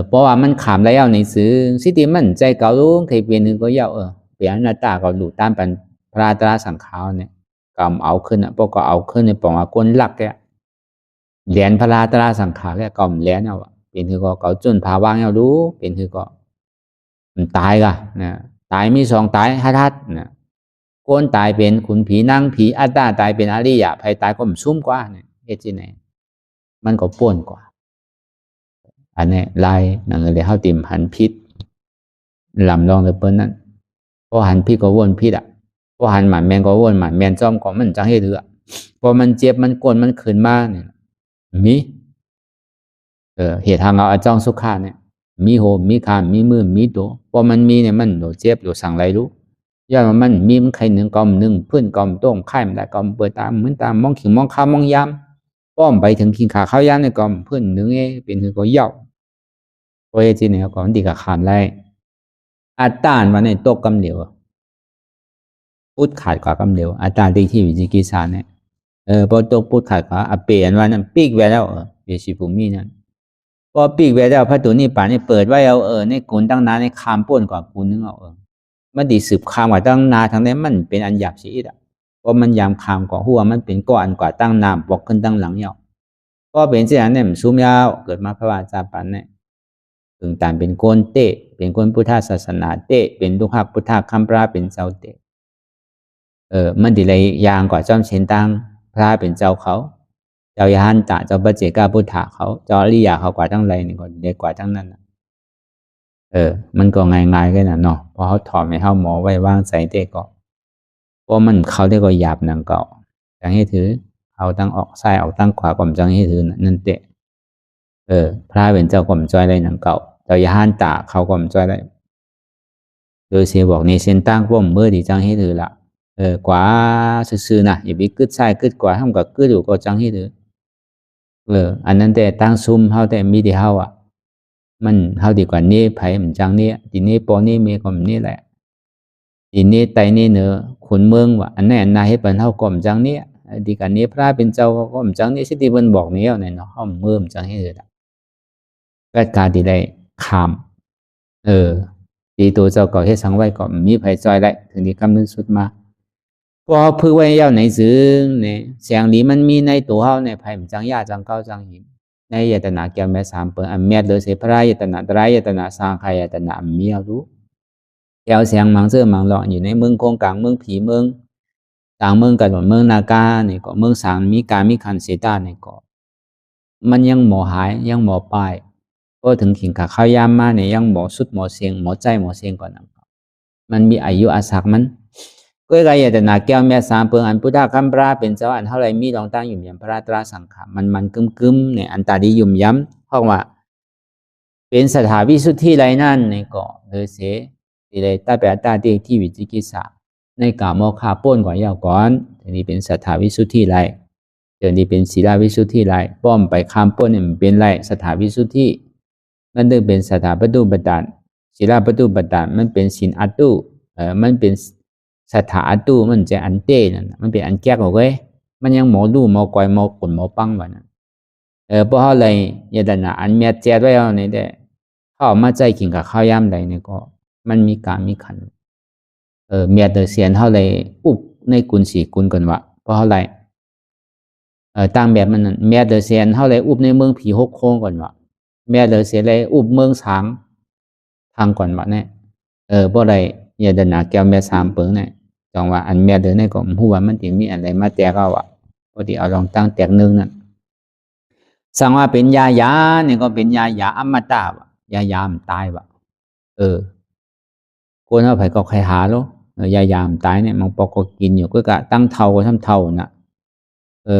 S2: เพราะว่ามันขามแล้วในซื้อสิติมันใจเก่าลุงเคยเป็นหนึ่งก็เย้าเปลี่ยนหน้าตาก็หลุดตามเป็นพระตราสังขารเนี่ยกำเอาขึ้นพวกก็เอาขึ้นในปองก้นหลักแกเหรียญพระตราสังขารแกกำเหรียญเอาเป็นคือก็เก่าจนพาวางเอาดูเป็นคือก็มันตายกะนะตายมี2 ตายทัดนะก้นตายเป็นขุนผีนั่งผีอัตตาตายเป็นอริยะภัยตายก็มันซุ่มกว่าเนี่ยเอจิไหนมันก็ป่วนกว่าอันนี้ลายนั่นเลยเข้าติ่มหันพิษลำลองเลยเปิ้ลนั้นพอหันพิษก็วนพิษพอหันหมันแมนก็วนหมันแมนจอมก็มันจังให้เถื่อพอมันเจ็บมันกวนมันขืนมากเนี่ยมีเหตุทางเอาจ้องสุขาเนี่ยมีโหมีคามมีมือมีตัวพอมันมีเนี่ยมันโดเจ็บโดสั่งไรรู้ย้อนมันมีมันใครหนึ่งกอมหนึ่งพื้นกอมต้งไข่มันได้กอมเปิดตามเหมือนตามมองขิงมองข้าวมองยามป้อมไปถึงขิงขาข้าวยามในกอมพื้นหนึ่งเป็นคือก็เย่าโอ้ยจีเนี่ยก่อนดีกับขามไรอัตตาวันในโตกำเหลวพูดขาดกว่ากำเหลวอัตตาที่วิจิกิจฉาเนี่ยพอโตพูดขาดกว่าอเปลี่ยนวันนั้นปีกแววแล้วเบสิภูมินั่นพอปีกแววแล้วพระตัวนี้ป่านี่เปิดไว้เอาในกุนตั้งนานในคามป้นกว่ากุนนึงเอามันดีสืบคามกว่าตั้งนาทางนั้นมันเป็นอันหยาบชีอิดเพราะมันยามคามกว่าหัวมันเป็นก้อนกว่าตั้งน้ำบอกขึ้นตั้งหลังยาวก็เป็นเช่นนั้นเนี่ยซุ่มยาวเกิดมาพระวาจาปันเนี่ยถึงตามเป็นคนเตะเป็นคนพุทธศาสนาเตะเป็นลูกหักพุทธคำพระเป็นเจ้าเตะมันดีเลยยางกว่าจอมเชนตังพระเป็นเจ้าเขาเจ้ายานตะเจ้าปัจเจกพุทธะเขาเจ้าอริยะเขากว่าทั้งไรนี่ก็เด็กกว่าทั้งนั้นมันก็ง่ายๆกันนะเนาะพอเขาถอดไม่เข้าหมอไว้วางใส่เตะก็เพราะมันเขาได้ก็หยาบนังเก่าจังให้ถือเอาตั้งออกซ้ายออกตั้งขวาก่อมจังให้ถือนั่นเตะ พระเป็นเจ้าก่อมจ้อยได้หนังเก่าเจ้าอย่าห้านตาเขาก่อมจ้อยได้โดยเสียบอกในเส้นตั้งพ่อมเมื่อดีจังให้ถือละกว่าซื่อๆนะอย่าไปกึดใส่กึดกว่าทำกับกึดอยู่ก็จังให้ถืออันนั้นแต่ตั้งซุ่มเฮาแต่มีที่เฮาอ่ะมันเฮาดีกว่านี้ไผมันจังนี้ทีนี้ปอนี้เมก็มันนี่แหละทีนี้ไตนี่เนอขุนเมืองว่าอันนั้นอันนาให้เป็นเฮาก่อมจังนี้ดีกันนี้พระเป็นเจ้าก็ก่อมจังนี้สิที่เพิ่นบอกนี้เอาในเนาะเฮาเมื่อมจังให้ถือละก็การที่ได้ขามดีตัวเจ้าก็เฮ็ดสังไว้ก็มีไผจอยได้ถึงที่คำนึงสุดมาพอพึ่งไว้ยาวในซึ้งเนี่ยเสียงนี้มันมีในตัวเฮาในไผมันจังยาจังเก้าจังหิมในยตนาแก้วแม่สามเปิงอันเมียเดือเสพรายตนาตรายตนาสร้างใครยตนาอันเมียรู้แก้วเสียงมังเสื้อมังหลอกอยู่ในเมืองโคงกลางเมืองผีเมืองต่างเมืองกันเมืองนากาเนี่ยก็เมืองสางมีการมีขันเสตาเนี่ยก็มันยังหมอหายยังหมอปลายก็ถึงขิงขาข้าวยามมาเนี่ยยังหมอสุดหมอเสียงหมอใจหมอเสียงก่อนนะมันมีอายุอาศักมันก็กายแต่นาแก้วแม่สามเปิงอันพุทธคำพระเป็นเจ้าอันเท่าไรมีรองตั้งอยู่อย่างพระตราสังขารมันกึมเนี่ยอันตาดียุ่มย้ำเพราะว่าเป็นสถาวิสุทธิไรนั่นในเกาะเลยเสดีเลยตาแปดตาดีที่วิจิกิสาในกาโมคาป้นก่อนยาวก่อนทีนี้เป็นสถาวิสุทธิไรเดี๋ยวนี้เป็นศีลวิสุทธิไรป้อมไปข้ามป้นเนี่ยมันเป็นไรสถาวิสุทธิมันต้องเป็นสถาปตุบัตานศีลปตุบัตานมันเป็นศีลอัตตุมันเป็นสถาอัตตุมันจะอันเต้นั่นมันเป็นอันแก้กเอาไว้มันยังหมอดูหมอกอยหมอขนหมอปังวะนั่นเพราะอะไรยาดานาอันเมียแจดไว้เอาเนี่ยได้เข้ามาใจกินกับข้าวยามใดเนี่ยก็มันมีการมีขันเมียเดือเสียนเท่าไรอุบในกุลสีกุลกันวะเพราะอะไรต่างแบบมันนั่นเมียเดือเสียนเท่าไรอุบในเมืองผีหกโค้งก่อนวะเมียเดือเสียนไรอุบเมืองสางทางก่อนวะเนี่ยเพราะอะไรยาดานาแก้วเมียสามเปิงเนี่ยจังว่าอันเมียเดือเนี่ยก็หัวมันถึงมีอะไรมาแตกเอาวะพอดีเอาลองตั้งแตกนึงนั่นสั่งว่าเป็นยาเนี่ยก็เป็นยาอมตะวะยามันตายวะคนเอาไปก็ใครหาโลยามตายเนี่ยมันปอกก็กินอยู่ก็กะตั้งเท่าก็ทำเท่าน่ะ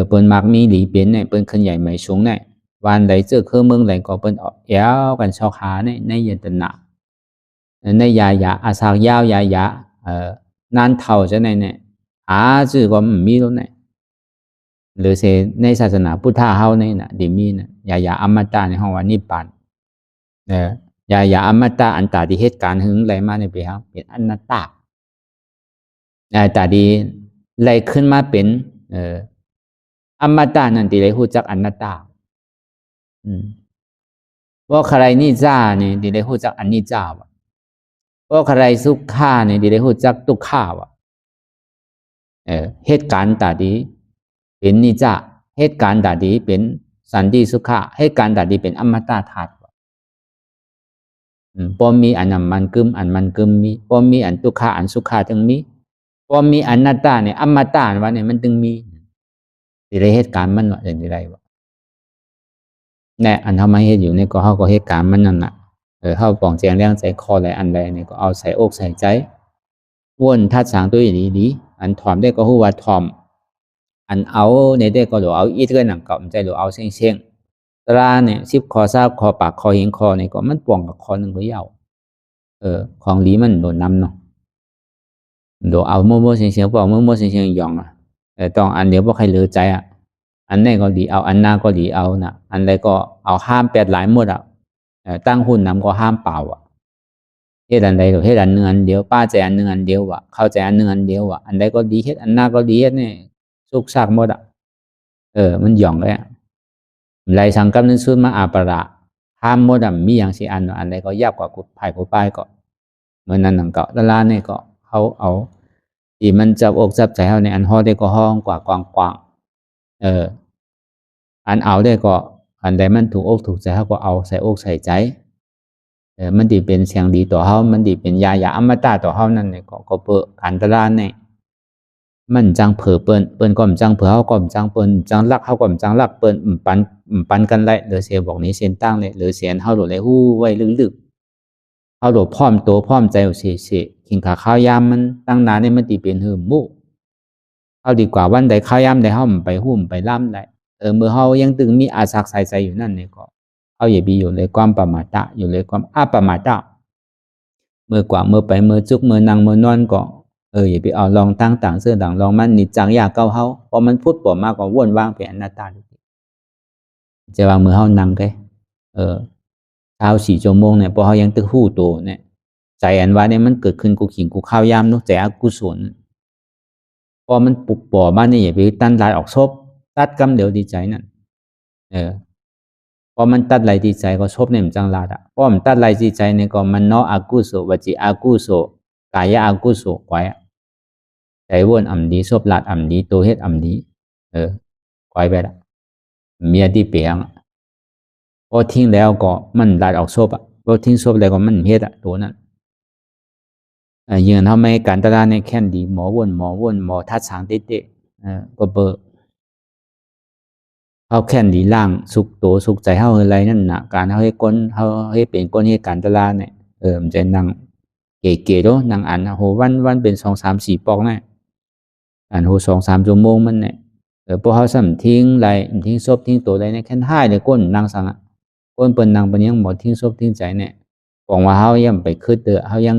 S2: เปิ้นมักมีหลีเปลี่ยนเนี่ยเปิ้นขึ้นใหญ่ใหม่สูงเนี่ยวันใดเจอเครื่องเมืองไหนก็เปิ้นออกแย้วกันชอกหาเนี่ยในยันตนะในยาอาสากยาวยานานเท่าจะในเนี่ยหาชื่อก็มีแล้วเนี่ยหรือเสในศาสนาพุทธะเฮาเนี่ยน่ะดิมีน่ะยาอมตะในห้องว่านิพพานยาอมตะอันตาที่เหตุการณ์หึงไหลมาในปีครับเป็นอนัตตาตาดีไหลขึ้นมาเป็นอมตะนั่นที่ได้รู้จักอนัตตาว่าใครนิจาเนี่ยที่ได้รู้จักอนิจจาวะว่าใครสุขาเนี่ยที่ได้รู้จักทุกขาวะเหตุการณ์ตาดีเป็นนิจาเหตุการณ์ตาดีเป็นสันติสุขะเหตุการณ์ตาดีเป็นอมตะธาตุพอมีอันมันกึมอันมันกึมมีพอมีอันทุกขาอันสุขาถึงมีพอมีอนัตตาเนี่ยอมตะวะเนี่ยมันถึงมีที่ได้เหตุการณ์มันว่าอย่างไรวะเนี่ยอันทำไมเหตุอยู่เนี่ยก็เขาก็เหตุการณ์มันนั่นน่ะเขาปองแจงเรื่องใจคออะไรอันใดเนี่ยก็เอาใส่อกใส่ใจวนทัดสางตัวอย่างนี้อันถ่อมได้ก็หัวถ่อมอันเอาเนี่ยได้ก็หลเอาอีเท่านั้นก็มันใจหลเอาเช่งตราเนี่ยซิบคอซาบคอปากคอเห็นคอเนี่ยก็มันป่วงกับคอหนึ่งก็ยาวของลีมันโดนน้ำเนาะโดนเอาโม่เสียงบอกโม่เสียงหยองอ่ะต้องอันเดียวเพราะใครเหลือใจอ่ะอันนี้ก็ดีเอาอันหน้าก็ดีเอานะอันใดก็เอาห้ามแปดหลายหมดอ่ะตั้งหุ้นนำก็ห้ามเปล่าอ่ะเฮ็ดอันใดก็เฮ็ดอันหนึ่งอันเดียวป้าใจอันหนึ่งอันเดียวอ่ะเข้าใจอันหนึ่งอันเดียวอ่ะอันใดก็ดีเฮ็ดอันหน้าก็ดีเนี่ยสุกซากหมดอ่ะมันหยองเลยไหลสังกัปนั้นสุดมาอาปราห้ามหมดมีอย่างสิอันใดก็ยากกว่ากุดไผ่กุดป้ายก็เหมือนนั้นหนังเก่าตลาดเนี่ยก็เขาเอาที่มันจับอกจับใจเขาในอันห้อได้ก็ห้องกว่ากว้างอันเอาได้ก็อันใดมันถูกอกถูกใจเขาก็เอาใส่อกใส่ใจมันดีเป็นเสียงดีต่อเขามันดีเป็นยาอมตะต่อเขานั่นเนี่ยก็เปิดการตลาดเนี่ยมันจังเผอเปิ้นก็จังเผอเขาก็จังเปิ้นจังรักเขาก็จังรักเปิ้นปันกันไล่หรือเสียบอกนี้เส้นตั้งเลยหรือเสียนเขาโดดเลยฮู้ไว้ลึกๆเขาโดดพร้อมตัวพร้อมใจเสียขิงขาข้าวยามมันตั้งนานเนี่ยมันตีเป็นหืมมุเขาดีกว่าวันใดข้าวยามใดเขาไปหุ้มไปล่ำได้เมื่อเขายังตึงมีอาศักใส่ใจอยู่นั่นเนี่ยก็
S1: เขาอย่าไปอยู่ในความประมาทอยู่ในความอัปประมาทเมื่อกว่าเมื่อไปเมื่อจุกเมื่อนั่งเมื่อนอนก็อย่าไปเอาลองตั้งต่างเสื้อต่างลองมันนิจจังอยากเก้าเขาพอมันพูดปวดมากกว่าวนว่างเป็นอนัตตาจะวางมือเขานั่งแค่เช้า4 ชั่วโมงเนี่ยพอเขายังตึกหู้โตเนี่ยใจอันว่าเนี่ยมันเกิดขึ้นกูขิงกูข้าวยามนุใจอกุศลพอมันปุบป่อบ้านนี่อย่าไปตั้นลายออกซบตัดกำเดียวดีใจนั่นพอมันตัดไหลดีใจก็ชบเนี่ยมันจังลาดอ่ะพอมันตัดไหลดีใจเนี่ยก็มันเนาะอากุโสวจีอากุโสกายอากุโสไว้ใจวนอ่ำดีชบลาดอ่ำดีตัวเฮ็ดอ่ำดีไว้ไปละเมียที่เปียงพอทิ้งแล้วก็มันลาดออกชบอ่ะพอทิ้งชบแล้วก็มันเฮ็ดอ่ะตัวนั้นยืนทำไมการตลาดในแค่ดีหมอวนหมอทัดสางเตะก็เบอร์เขาแค่ดีล่างสุขตัวสุขใจเขาอะไรนั่นนะการเขาให้ก้นเขาให้เป็นก้นให้การตลาดเนี่ยมันจะนั่งเก๋ๆด้วยนั่งอ่านโหวันเป็น2 3 4 ปอกเนี่ยอ่านโห2 3 ชั่วโมงมันเนี่ยพอเขาสั่งทิ้งไรทิ้งซบทิ้งตัวอะไรเนี่ยแค่ให้เลยก้นนั่งสั่งก้นเปิ่นนั่งเป็นยังหมดทิ้งซบทิ้งใจเนี่ยบอกว่าเขายังไปคืดเตอเขายัง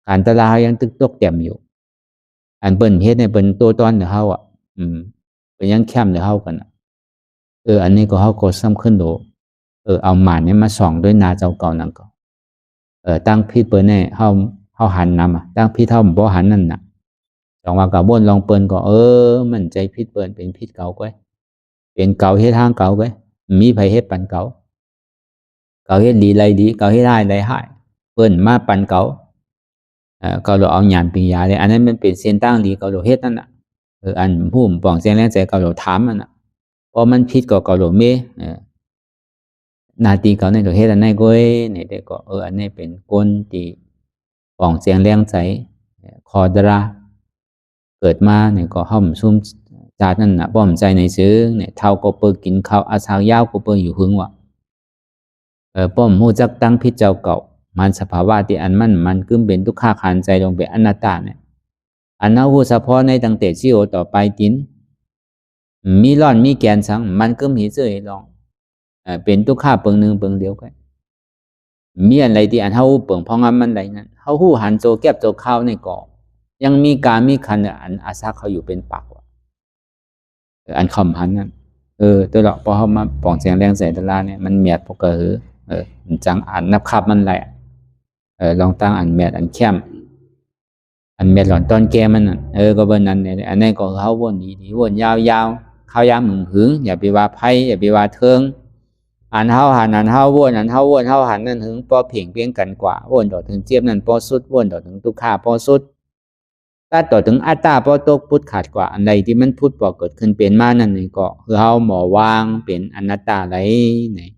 S1: การตลาดเขายังตึกตกเต็มอยู่อันเปิ่นเฮ็ดเนี่ยเปิ่นตัวตอนเดี๋ยวเขาเป็นยังแคมเดี๋ยวเขากันอันนี้ก็เขาก็ซ้ำขึ้นดูเอาหมาเนี่ยมาส่องด้วยนาเจ้าเก่านั่นก็ตั้งพิษเปิ้นเนี่ยเขาหันนำตั้งพิษเท่าบ่หันนั่นน่ะสองว่ากับบ่นลองเปิ้นก็มันใจพิษเปิ้นเป็นพิษเก่าก้อยเป็นเก่าเฮ็ดทางเก่าก้อยมีไผเฮ็ดปันเก่าเฮ็ดดีไรดีเก่าเฮ็ดได้ไรหายเปิ้นมาปันเก่าก็เราเอาหยานปิญญาเลยอันนั้นมันเป็นเส้นตั้งดีก็เราเฮ็ดนั่นน่ะอันผู้ป่องเสียงแรงใจก็เราถามมันน่ะพอมันผิดก็เกาหลงเมนาทีเขาในตัวเฮ็ดอันไหนก็เนี่ยแต่ก็อันนี้เป็นก้นที่ป่องเสียงแรงใจคอดราเกิดมาเนี่ยก็ห้อมซุ่มจาดนั่นน่ะป้อมใจในซื้อเนี่ยเท่าก็เปิดกินข้าวอาสายาวก็เปิดอยู่หึงว่ะป้อมหูจักตั้งพิษเจ้าเก่ามันสภาวะที่อันมันกึ่มเป็นทุกข้าขันใจลงเป็นอนัตตาเนี่ยอันนั้นหูเฉพาะในตั้งแต่ชีโอต่อไปตินมีร่อนมีแกนสังมันก็มีเสื่อลองเป็นทุกข้าเปิงหนึ่งเปิงเดียวกันมีอะไรที่อันเฮาเปิงพองอันมันอะไรนั้นเฮาหูหันโจแก็บโจข้าวในก่อยังมีการมีคันอันอาซาเขาอยู่เป็นปากว่ะอันคำหันนั้นตัวเราพอเขามาป่องเสียงแรงใส่ตลาเนี่ยมันเมียดพวกมันจังอันนับขับมันแหละลองตั้งอันเมียดอันเข้มอันเมียดหล่อนตอนแกมันก็เบอร์นั้นเนี่ยอันนี้ก็เขาวนดีวนยาวข้าวยามมึงหึงอย่าไปว่าไพ่อย่าไปว่าเทิงอันเฮาหันอันเฮาวนอันเฮาวนเฮาหันนั่นหึงพอเพียงเพียงกันกว่าวนต่อถึงเจี๊ยบนั่นพอสุดวนต่อถึงตุกขาพอสุดถ้าต่อถึงอัตตาพอตกพุทธขาดกว่าอันใดที่มันพุทธพอเกิดขึ้นเป็นมานั่นนี่ก็คือเฮาหมอวางเป็นอนัตตาไรเนี่ย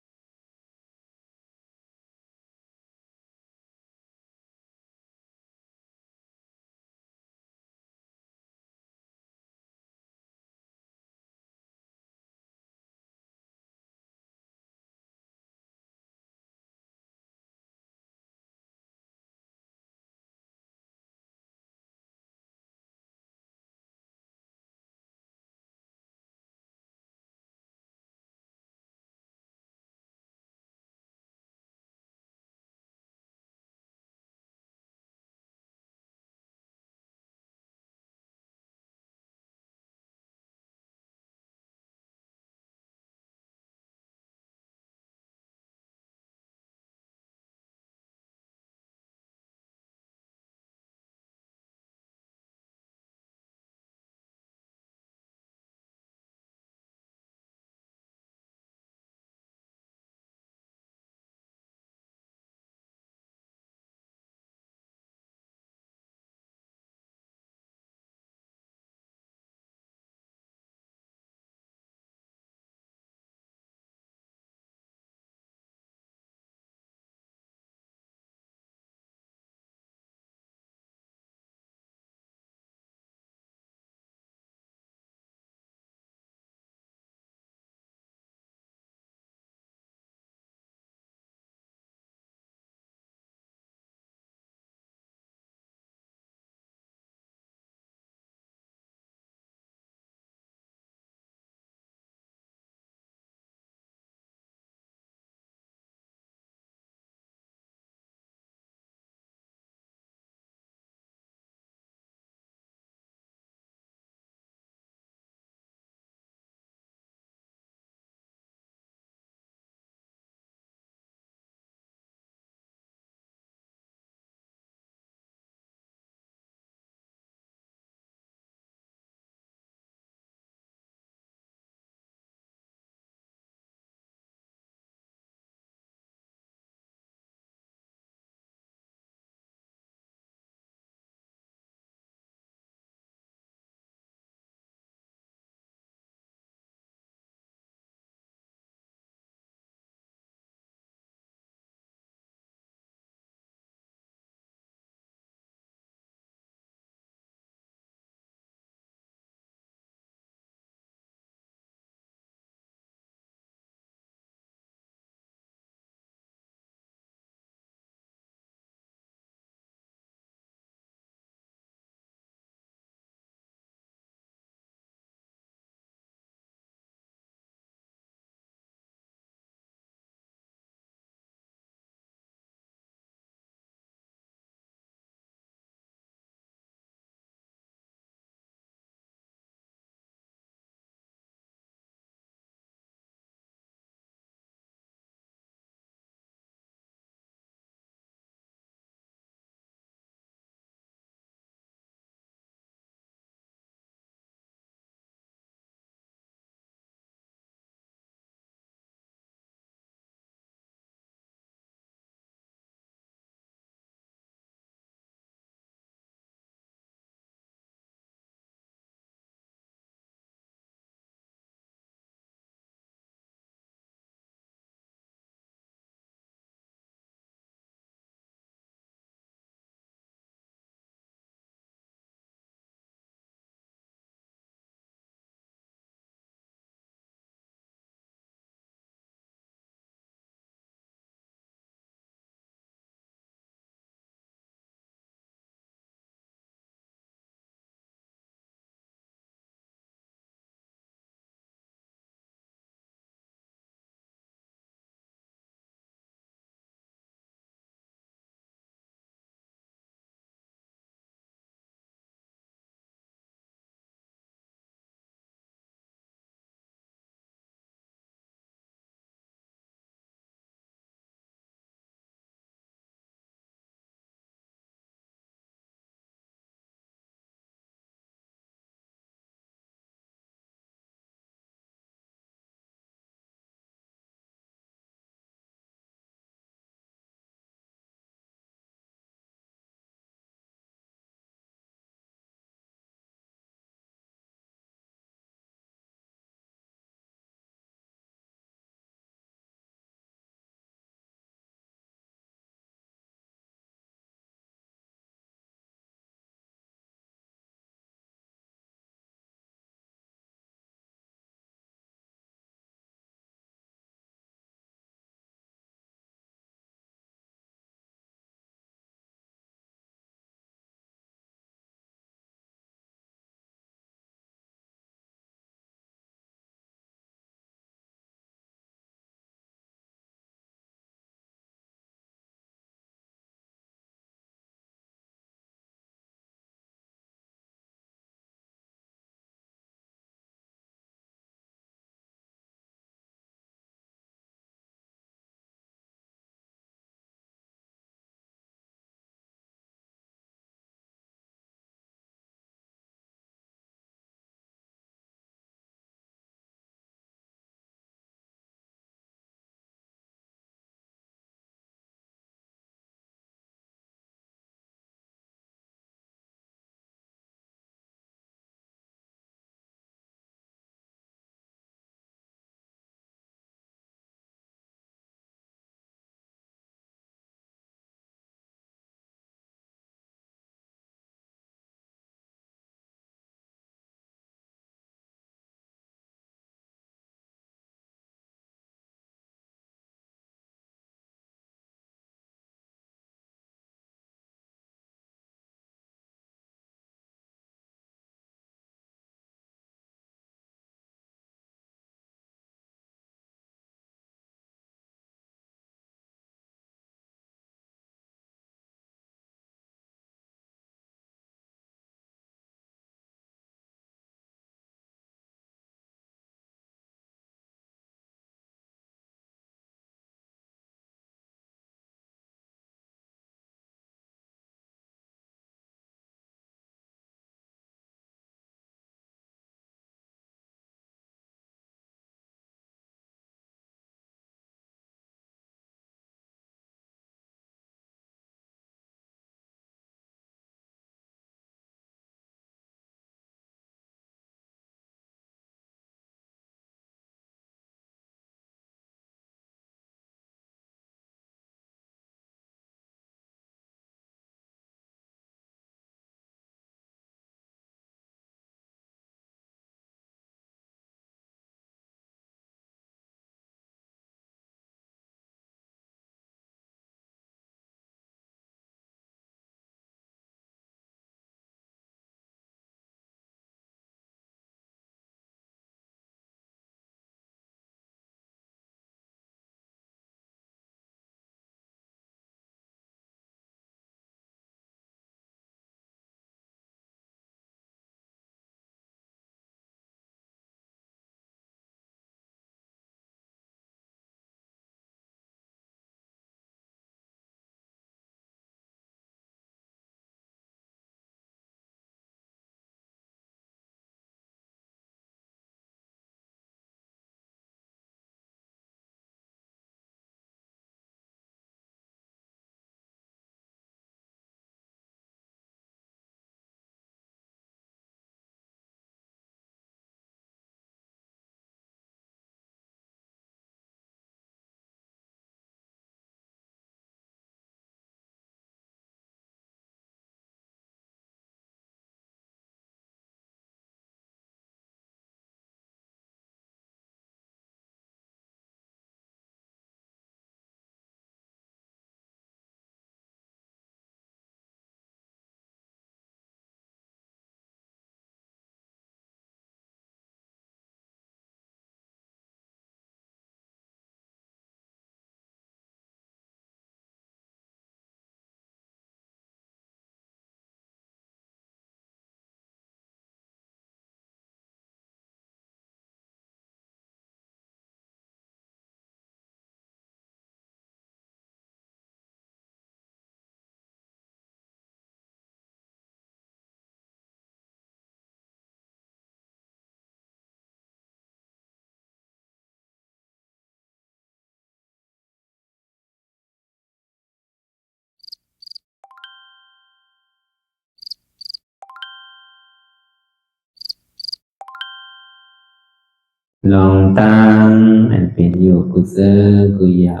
S1: ลองตั้งอันเป็นอยู่กุเซอกุยา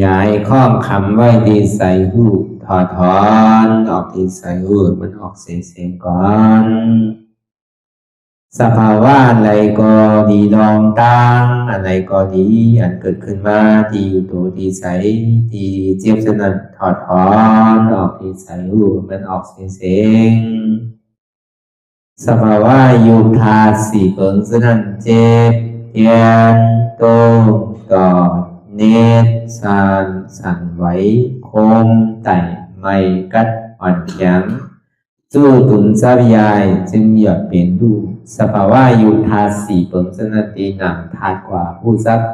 S1: ย้ายข้องคำไว้ที่ใส่หูถอดถอนออกที่ใส่หูมันออกเสียงก่อนสภาวะอะไรก็ดีลองตั้งอะไรก็ดีอันเกิดขึ้นมาที่อยู่ตัวที่ใส่ที่เจี๊ยบสนั่นถอดถอนออกที่ใส่หูมันออกเสียงสภาวะยุทธาสีเปิงสนั่นเจ็บเทียนโตกอดเนตสั่นไหวโคมไต่ไม่กัดอ่อนแข็งสู้ตุนทรัพยายจึงอยากเปลี่ยนดูสภาวะยุทธาสีเปิงสนั่นตีหนังทาดกว่าผู้ทรัพย์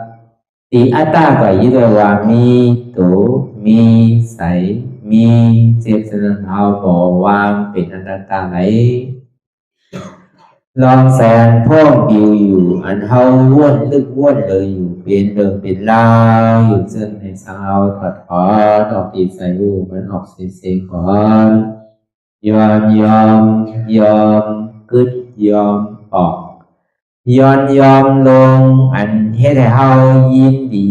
S1: ตีอัตตากว่ายึดว่ามีโตมีใสมีเจ็บสนั่นเอาบ่วางเป็นอนัตตาไหลลองแสนพ่องปิวอยู่อันเฮาว่นลึกว่นเลยอยู่เป็นเดิมเป็นลาวอยู่ซึ่งในสาวถอดถอนออกตีใส่หูมันออกเสียงก่อนยอมกึดยอมออกยอมลงอันเฮ็ดให้เฮายินดี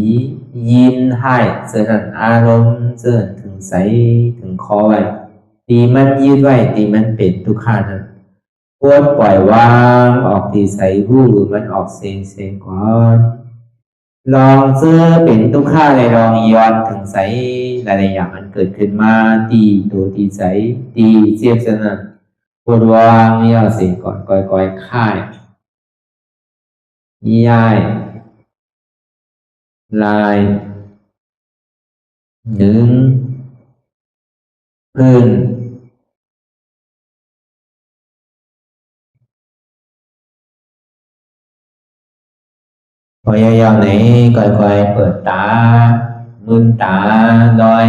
S1: ยินให้เสื่อมอารมณ์เสื่อมถึงใสถึงคอไว้ตีมันยืดไว้ตีมันเป็นทุกขานั้นควรปล่อยวางออกที่ใส่หูมันออกเสียงก่อนลองเสื้อเป็นทุกข้าเลยลองย้อนถึงใสหลายๆอย่างมันเกิดขึ้นมาตีตัวตีใสตีเจียบสนั่นควรวางย่อเสียงก่อนก่อยค่ายย้ายลายหนึ่งพื้นพยายามไหนก่อยเปิดตามืนตาลอย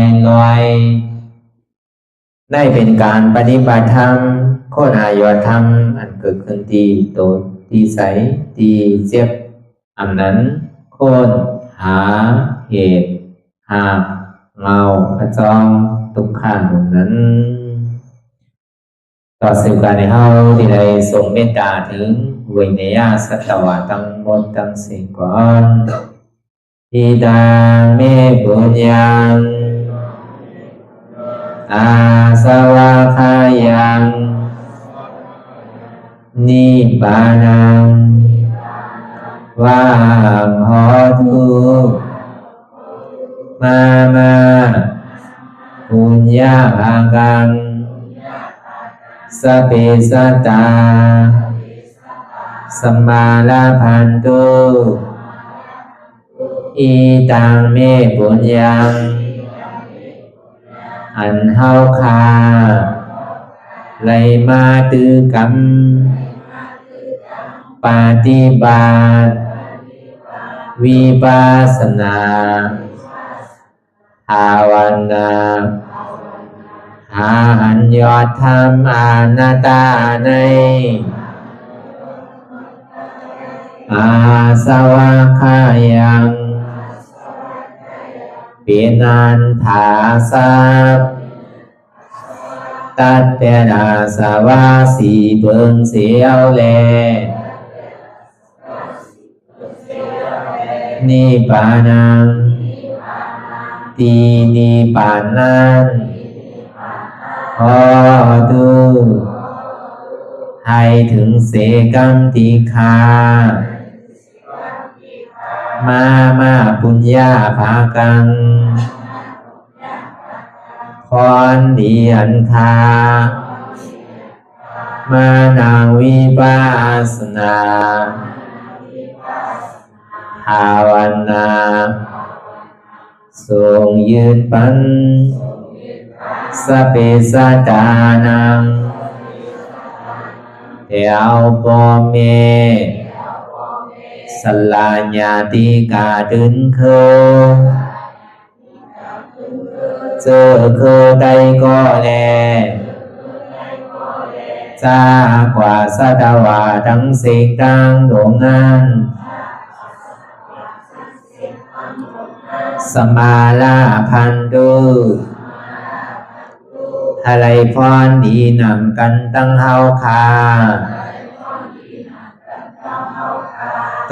S1: ได้เป็นการปฏิบัติธรรมโคตรอายธรรมอันเกิดขึ้นที่โตที่ใสที่เจ็บอันนั้นโคนหาเหตุหาเงาพระจองทุกขันนั้นต่อสืบการในเฮาที่ได้ส่งเมตตาถึงวิเนยสัตวะตั้งหมดตั้งสิ่งก่อนอิดาเมปุญญังอาสวะคายังนิบานังวาหอตุมาปุญญาภากังสเปสัตตาสมาลาพันตุอีตังเมปุญญังอันเฮาคาไลมาตือกรรมปฏิบัติวิปัสสนาภาวนาหาอันยอดธรรมอนัตตาในอาสวะคายังเปียนันถาสัพตัดเปนาสวะสีเปิงเสียวแลนิพพานังตีนิพพานันขอดูให้ถึงเสกัมติคามาปุญญาภากังพรดีอันคามานาวิปัสสนาภาวนาทรงยืนปันสเปสัตตานังเดียวปอเมสลาญาติกาดึงเคเจอเคได้ก็แลจากว่าสัตวาทั้งสิ่งดังดวงนั้นสมาลาพันตุอะไรพรดีนำกันตั้งเฮาคา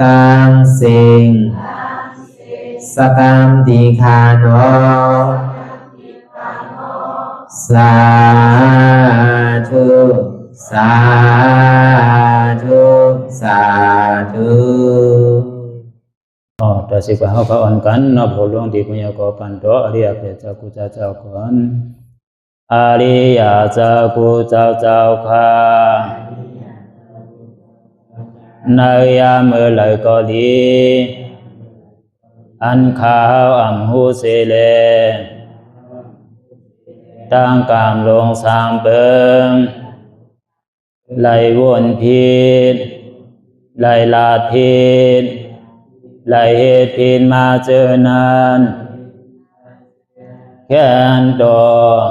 S1: ตังสิงสกัมติคาโนสาธุสาธุสาธุ
S2: ต่อสิกว่าเขาอ่อนกันนับหัวหลวงที่ปุญญาโกปันโตอริยเปเจ้ากูเจ้าก่อนอริยเจ้ากูเจ้าข้าในยามเมื่อไหร่ก็ดีอันข้าวอ่ำหูเสเลตั้งกามลงสามเปิงไหลวนพิษไหลลาดพิษไหลเหตุพิษมาเจอนานแค้นดอก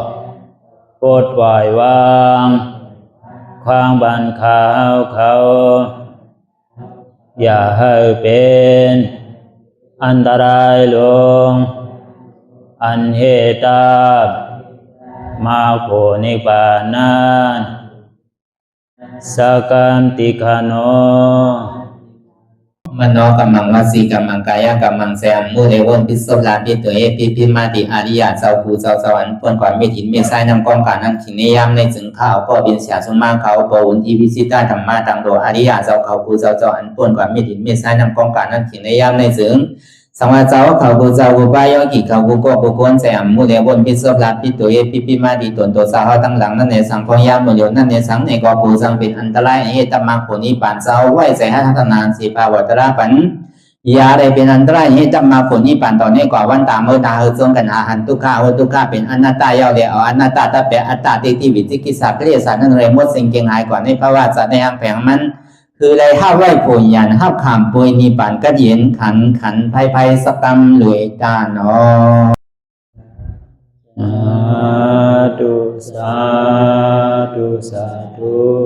S2: ปดปล่อยวางความบันขาวเขาอย่าให้เป็นอันตรายลงอันเหตุตามาโผนิปานันสกัมติคาโน
S1: มโนกัมมังวสีกัมมังกายกัมมังแสมมุเรวนพิศลาปิตัวเอพิมาติอาริยะเจ้าภูเจ้าสวรรค์พ้นความเมตินเมสายนำกองการนั้นขินนิยามในจึงข้าวก็บินเสียสมาเขาปวุนทีวิสิตาธรรมะตังโดอาริยะเจ้าเขาภูเจ้าสวรรค์พ้นความเมตินเมสายนำกองการนั้นขินนิยามในจึงสังวาเจ้าเขาภูเจ้าภูบายกิเขาภูก็ภูคนแสมมุเรวนพิศลาปิตัวเอพิมาติตนตัวสาวตั้งหลังนั่นในสังพยามโยนั่นในสังในกอภูสังเป็นอันตรายเหตุมรรคผลนิพพานเจ้าไหวใจให้ทัศนานสีภาวตระปันยาได้เป็นอันตรายให้จำมาผลนิพพานตอนนี้กว่าวันตามเมื่อตาเฮจงกันหาหันทุกข้าทุกข้าเป็นอนัตตาเยาเดียวอนัตตาตาเปอัตตาติวิจิกิจสักเรียสารนั่นเลยมดสิ่งเก่งหายกว่าในภาวะสัตว์ในอังแผงมันคือเลยห้าไหวผลยันห้าขามปุยนิพพานก็เย็นขันภัยสกัมรวยตาเนาะ
S2: สาธุสาธุ